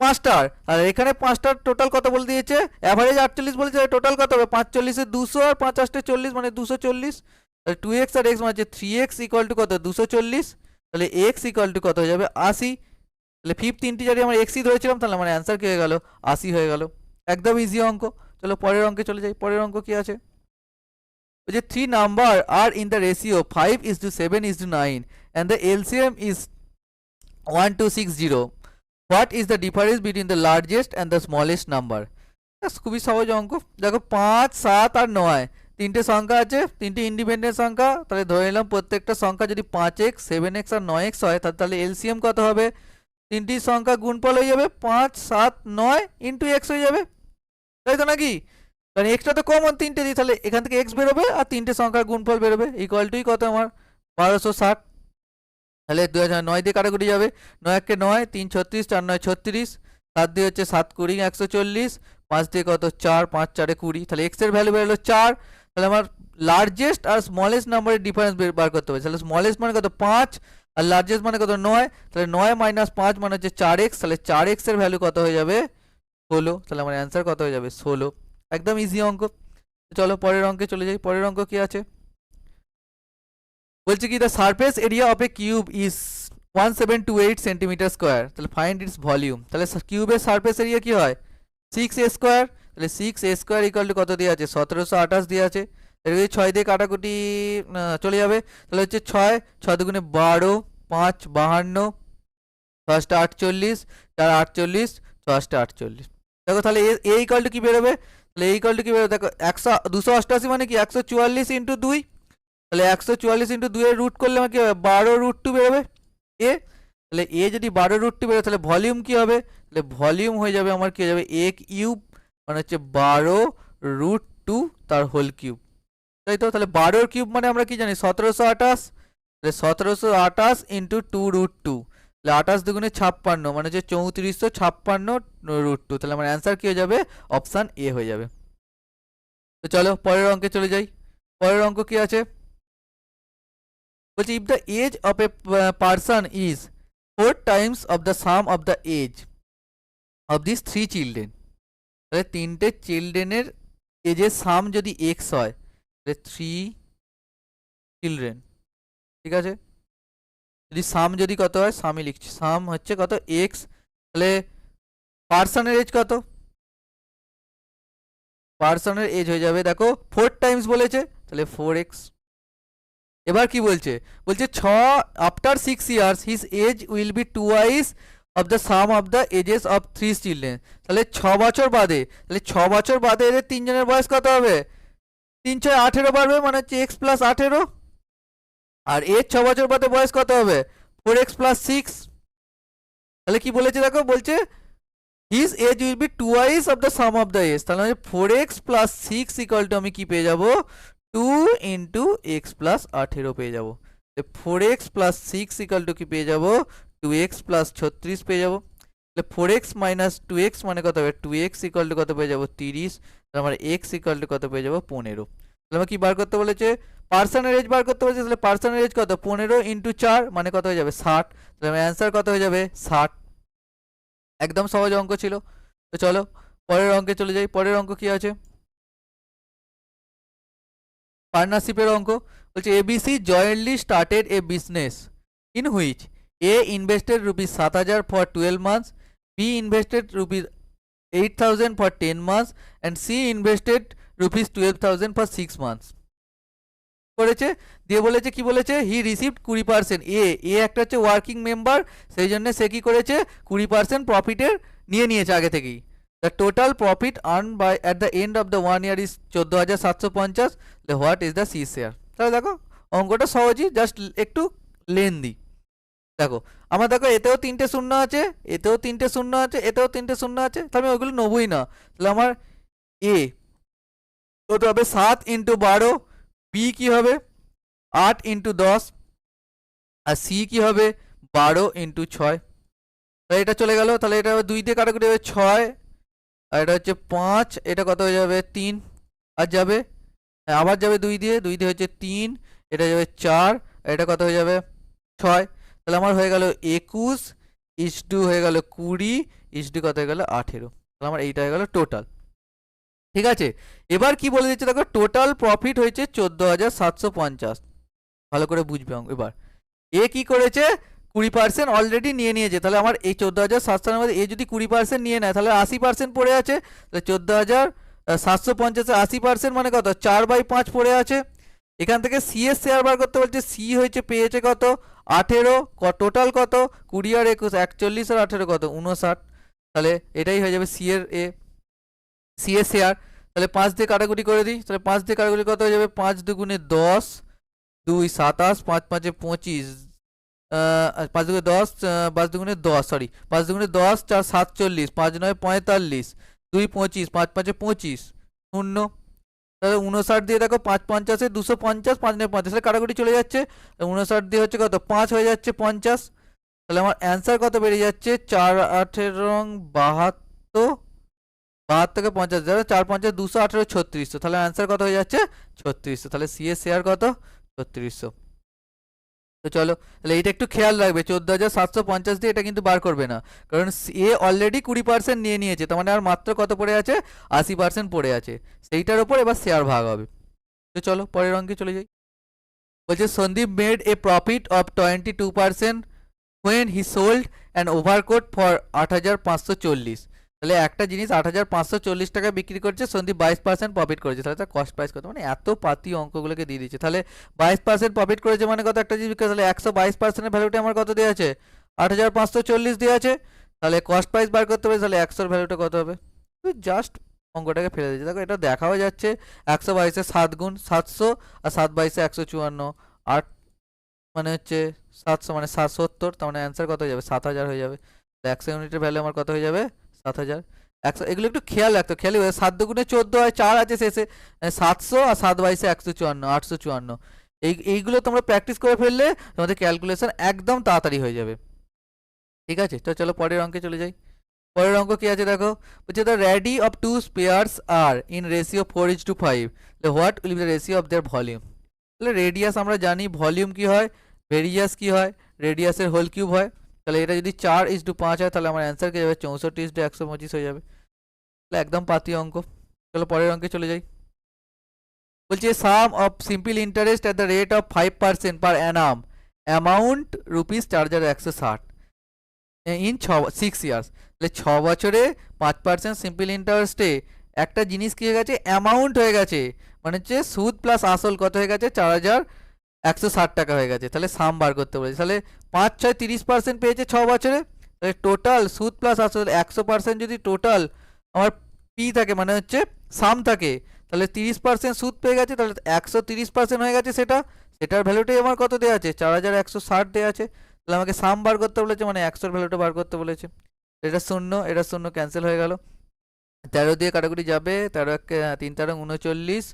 A: 5টার। আর এখানে 5টার টোটাল কত বলে দিয়েছে, অ্যাভারেজ 48 বলেছে, টোটাল কত হবে 5 × 40 = 200, আর 5 × 8 = 40 মানে 240। তাহলে 2x আর x মানে হচ্ছে 3x = কত 240, তাহলে x = কত হয়ে যাবে 80। তাহলে 5th ইন্টিজারে আমরা x ধরেছিলাম, তাহলে আমার অ্যান্সার কি হয়ে গেল 80 হয়ে গেল। একদম ইজি অঙ্ক। চলো পরের অঙ্কে চলে যাই। পরের অঙ্ক কি আছে, ওই যে 3 number are in the ratio 5:7:9 and the LCM is 1260. What is the difference between the largest and the smallest number? খুবই সহজ অঙ্ক। দেখো 5 7 আর 9 তিনটে সংখ্যা আছে, তিনটে ইন্ডিপেন্ডেন্ট সংখ্যা, তাহলে ধরে নিলাম প্রত্যেকটা সংখ্যা যদি 5x 7x আর 9x হয়, তাহলে এলসিএম কত হবে, তিনটি সংখ্যা গুণফল হয়ে যাবে 5 7 9 × x হয়ে যাবে, তাই তো নাকি? কারণ এক্সটা তো কমন তিনটে দিই, তাহলে এখান থেকে এক্স বেরোবে আর তিনটে সংখ্যার গুণফল বেরোবে, ইকুয়ালটুই কত আমার 1260। তাহলে 2009 দিয়ে কাটাকুটি যাবে, 9 × 9 3 36, 4 9 36, 7 দিয়ে হচ্ছে 7 20 140, 5 দিয়ে কত 4 5 4 20, তাহলে এক্স এর ভ্যালু বেরোলো 4। তাহলে আমার লার্জেস্ট আর স্মলেস্ট নাম্বারের ডিফারেন্স বার করতে হবে। তাহলে স্মলেস্ট মানে কত 5, আর লার্জেস্ট মানে কত 9, তাহলে 9 - 5 মানে হচ্ছে 4x, তাহলে 4x এর ভ্যালু কত হয়ে যাবে 16, তাহলে আমার অ্যান্সার কত হয়ে যাবে 16। একদম ইজি অঙ্ক। চলো পরের অঙ্কে চলে যাই। পরের অঙ্ক কি আছে, বলছে কি the surface area of A cube is 1728 centimetre square, তাহলে ফাইন্ড ইটস ভলিউম। তাহলে কিউবের সারফেস এরিয়া কি হয় 6a², তাহলে 6a² = কত দিয়ে আছে 1728 দিয়ে আছে। এর 6 দিয়ে কাটাকুটি চলে যাবে, তাহলে হচ্ছে 6 6 × 2 = 12, 5 52, 6 × 48, 4 48, 6 × 48। দেখো তাহলে এ ইকুয়াল টু কি বেরোবে, তাহলে এ ইকুয়াল টু কি বেরোবে দেখো 288 মানে কি 144 × 2, তাহলে 144 × 2 এর রুট করলে আমার কি হবে 12√2 বেরোবে এ। তাহলে এ যদি 12√2 বেরোয় তাহলে ভলিউম কি হবে, তাহলে ভলিউম হয়ে যাবে আমার কি হয়ে যাবে a³ মানে হচ্ছে 12√2 তার হোল কিউব, তাই তো। তাহলে 12 কিউব মানে আমরা কি জানি 1728, তাহলে 1728 × 2√2, তাহলে 28 × 2 = 56 মানে হচ্ছে 3456√2, তাহলে আমার অ্যান্সার কি হয়ে যাবে অপশান এ হয়ে যাবে। তো চলো পরের অঙ্কে চলে যাই। পরের অঙ্ক কি আছে, বলছি if the age of a person is 4 times of the sum of the age of these 3 children, তাহলে তিনটে চিলড্রেনের এজের সাম যদি x হয়, তাহলে 3 চিলড্রেন, ঠিক আছে, যদি সাম যদি কত হয়, সামই লিখছি, সাম হচ্ছে কত x, তাহলে পারসনের এজ কত, পারসনের এজ হয়ে যাবে দেখো 4 টাইমস বলেছে, তাহলে 4x। এবার কি বলছে, বলছে after 6 years his age will be twice of the sum of the ages of 3 children, তাহলে 6 বছর বাদে, তাহলে 6 বছর বাদে এদের তিনজনের বয়স কত হবে 3 6 18 বাড়বে মানে হচ্ছে x + 18, আর এর 6 বছর বাদে বয়স কত হবে 4x + 6, তাহলে কি বলেছে দেখো, বলছে his age will be twice of the sum of the age, তাহলে 4x + 6 = আমি কি পেয়ে যাবো 2 × x + 18 পেয়ে যাবো। 4x + 6 = কি পেয়ে যাবো 2x + 36 পেয়ে যাবো। তাহলে 4x - 2x মানে কত হবে 2x = কত পেয়ে যাবো 30, তাহলে আমার x = কত পেয়ে যাবো 15। তাহলে আমার কি বার করতে বলেছে পার্সনের এজ বার করতে বলছে, তাহলে পার্সনের এজ কত, 15 ইন্টু 4 মানে কত হয়ে যাবে 60, তাহলে আমার অ্যান্সার কত হয়ে যাবে 60। একদম সহজ অঙ্ক ছিল। তো চলো পরের অঙ্কে চলে যাই। পরের অঙ্ক কি আছে, পার্টনারশিপের অঙ্ক। বলছে ABC jointly started a business in which A invested ₹7,000 for 12 months, B invested ₹8,000 for 10 months and C invested ₹12,000 for 6 months. করেছে দিয়ে বলেছে কি বলেছে, হি রিসিভড 20%। এ একটা হচ্ছে ওয়ার্কিং মেম্বার, সেই জন্য সে কি করেছে 20% প্রফিটের নিয়েছে আগে থেকেই। The total profit earn by at the end of the 1 year is 14,750, what is the C share. তাহলে দেখো অঙ্কটা সহজই, জাস্ট একটু লেন্দি। দেখো আমার দেখো এতেও 3টে শূন্য আছে, এতেও 3টে শূন্য আছে, এতেও 3টে শূন্য আছে, তাহলে আমি ওইগুলো নেবই না। তাহলে আমার এ কত হবে 7 ইন্টু 12, বি কি হবে 8 ইন্টু 10, আর সি কি হবে 12 ইন্টু 6। তাহলে এটা চলে গেল, তাহলে এটা 2 দিয়ে কাটাকুটি হবে 6, আর এটা হচ্ছে 5, এটা কত হয়ে যাবে 3, আর যাবে আবার যাবে 2 দিয়ে হচ্ছে 3, এটা যাবে 4, এটা কত হয়ে যাবে 6। তাহলে আমার হয়ে গেল 21 ইস্টু হয়ে গেল 20 ইস্টু কত হয়ে গেল 18। তাহলে আমার এইটা হয়ে গেল টোটাল। ঠিক আছে, এবার কি বলে দিচ্ছে দেখো, টোটাল প্রফিট হয়েছে 14,750। ভালো করে বুঝবে এবার এ কি করেছে 20% অলরেডি নিয়েছে, তাহলে আমার এই 14,700 মধ্যে এ যদি 20% নিয়ে নেয় তাহলে 80% পড়ে আছে। তাহলে 14,750 80% মানে কত 4/5 পড়ে আছে। এখান থেকে সি এর শেয়ার বার করতে বলছে, সি হয়েছে পেয়েছে কত 18, টোটাল কত 20 আর 21 41 আর 18 কত 59। তাহলে এটাই হয়ে যাবে সি এর শেয়ার। তাহলে 5 দিয়ে কাটাকুটি করে দিই, তাহলে 5 দিয়ে কাটাকুটি কত হয়ে যাবে 5 দুগুণে 10, 2 27, 5 5 25, 5 দুগুণে 10, 5 দুগুণে 10 সরি 5 দুগুণে 10, 4 47, 5 9 45, 2 25, 5 5 25 শূন্য। তাহলে 59 দিয়ে দেখো 5 50 250, 5 9 50, তাহলে কাটাকুটি চলে যাচ্ছে। 59 দিয়ে হচ্ছে কত 5 হয়ে যাচ্ছে 50। তাহলে আমার অ্যান্সার কত বেরিয়ে যাচ্ছে 4 18 72, 72 থেকে 50 যাবে 4 5 218 3600। তাহলে অ্যান্সার কত হয়ে যাচ্ছে 3600। তাহলে সি এর শেয়ার কত 3600। তো চলো তাহলে এইটা একটু খেয়াল রাখবে, 14,750 দিয়ে এটা কিন্তু বার করবে না, কারণ এ অলরেডি 20% নিয়েছে, তার মানে আর মাত্র কত পড়ে আছে 80% পড়ে আছে, সেইটার ওপর এবার শেয়ার ভাগ হবে। তো চলো পরের অঙ্কে চলে যাই। বলছে Sandeep made a profit of 22% when he sold an overcoat for 8,540। তাহলে একটা জিনিস 8,540 টাকা বিক্রি করছে, সন্দীপ 22% প্রফিট করেছে, তাহলে তার কস্ট প্রাইস কত, মানে এত পাতি অঙ্কগুলোকে দিয়ে দিচ্ছে। তাহলে 22% প্রফিট করেছে মানে কত, একটা জিনিস বিক্রি, তাহলে 122%-এর ভ্যালুটা আমার কত দেওয়া আছে 8,540 দেওয়া আছে। তাহলে কস্ট প্রাইস বার করতে হবে, তাহলে 100-এর ভ্যালুটা কত হবে, জাস্ট অঙ্কটাকে ফেলে দিচ্ছে। দেখো এটা দেখাও যাচ্ছে 122-এ 7 গুণ 700, আর 7/22-এ 154, 8 মানে হচ্ছে 700 মানে 770, তার মানে অ্যান্সার কত হয়ে যাবে 7,000 হয়ে যাবে। 100 ইউনিটের ভ্যালু আমার কত হয়ে যাবে 7,000। 100 এগুলো একটু খেয়াল রাখতো, খেয়ালই 7 দুগুণে 14 হয়, 4 আছে শেষে, 700 আর 7/22-এ 154 854। এইগুলো তোমরা প্র্যাকটিস করে ফেললে তোমাদের ক্যালকুলেশন একদম তাড়াতাড়ি হয়ে যাবে। ঠিক আছে, তো চলো পরের অঙ্কে চলে যাই। পরের অঙ্ক কি আছে দেখো, বলছে the radii of two spheres are in ratio 4:5, what will be the ratio of their volume. তাহলে রেডিয়াস আমরা জানি, ভলিউম কি হয় ভেরিয়াস কি হয়, রেডিয়াসের হোল কিউব হয়। তাহলে এটা যদি 4:5 হয় তাহলে আমার অ্যান্সার কি যাবে 64:125 হয়ে যাবে। তাহলে একদম পাতি অঙ্ক। চলো পরের অঙ্কে চলে যাই। বলছে sum of simple interest at the rate of 5% per annum amount ₹4,160 in 6 years. তাহলে 6 বছরে 5% সিম্পল ইন্টারেস্টে একটা জিনিস কি হয়ে গেছে অ্যামাউন্ট হয়ে গেছে, মানে হচ্ছে সুদ প্লাস আসল কত হয়ে গেছে 4,160 টাকা হয়ে গেছে। তাহলে সাম বার করতে বলেছে, তাহলে 5 6 30% পেয়েছে 6 বছরে, তাহলে টোটাল সুদ প্লাস আসল 100% যদি টোটাল আমার পি থাকে মানে হচ্ছে সাম থাকে, তাহলে 30% সুদ পেয়ে গেছে, তাহলে 130% হয়ে গেছে, সেটার ভ্যালুটাই আমার কত দেওয়া আছে 4,160 দেওয়া আছে। তাহলে আমাকে সাম বার করতে বলেছে, মানে 100-এর ভ্যালুটা বার করতে বলেছে। এটা শূন্য এটা শূন্য ক্যান্সেল হয়ে গেল, 13 দিয়ে কাটাকুটি যাবে, 13 3 13 39,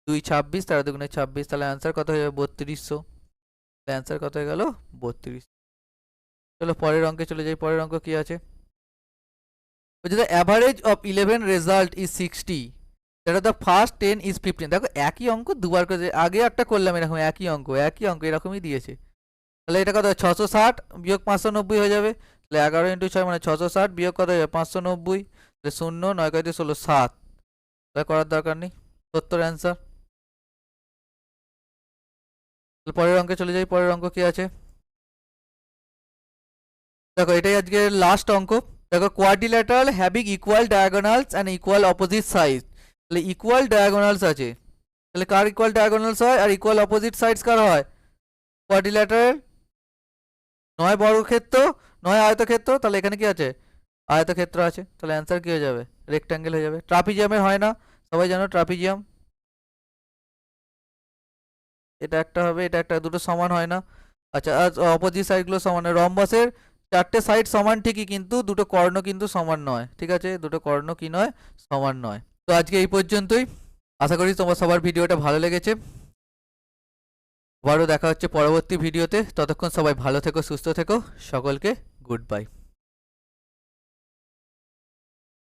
A: 2 26, 13 দুগুণে 26, তাহলে অ্যান্সার কত হয়ে যাবে 3200। অ্যান্সার কত হয়ে গেল 32। চলো পরের অঙ্কে চলে যাই। পরের অঙ্ক কি আছে, বলছে the average of 11 result is 60 that the first 10 is 15। দেখো একই অঙ্ক দুবার করে, আগে একটা করলাম এরকম একই অঙ্ক এরকমই দিয়েছে। তাহলে এটা কত 660 বিয়োগ 590 হয়ে যাবে। তাহলে 11 ইন্টু 6 মানে 660 বিয়োগ কত হয়ে যাবে 590। তাহলে 0 9 কয়তে 16 7। তাহলে করার দরকার নেই, সত্তর অ্যান্সার। পরের অঙ্কে চলে যাই। পরের অঙ্ক কি আছে দেখো, এটাই আজকে লাস্ট অঙ্ক। দেখো quadrilateral having equal diagonals and equal opposite side. তাহলে ইকুয়াল ডায়াগোনালস আছে, তাহলে কার ইকুয়াল ডায়াগোনালস হয় আর ইকুয়াল অপোজিট সাইডস কার হয়? কোয়াড্রিল্যাটারাল, নয় বর্গক্ষেত্র নয় আয়তক্ষেত্র। তাহলে এখানে কি আছে? আয়তক্ষেত্র আছে। তাহলে অ্যান্সার কি হয়ে যাবে? রেক্ট্যাঙ্গেল হয়ে যাবে। ট্রাপিজিয়ামের হয় না, সবাই জানো ট্রাপিজিয়াম। এটা একটা হবে, এটা একটা, দুটো সমান হয় না। আচ্ছা, আর অপোজিট সাইডগুলো সমান। রম্বাসের চারটে সাইড সমান ঠিকই, কিন্তু দুটো কর্ণ কিন্তু সমান নয়। ঠিক আছে, দুটো কর্ণ কি নয়? সমান নয়। তো আজকে এই পর্যন্তই। আশা করি তোমার সবার ভিডিওটা ভালো লেগেছে। আবারও দেখা হচ্ছে পরবর্তী ভিডিওতে। ততক্ষণ সবাই ভালো থেকো, সুস্থ থেকো। সকলকে গুড বাই।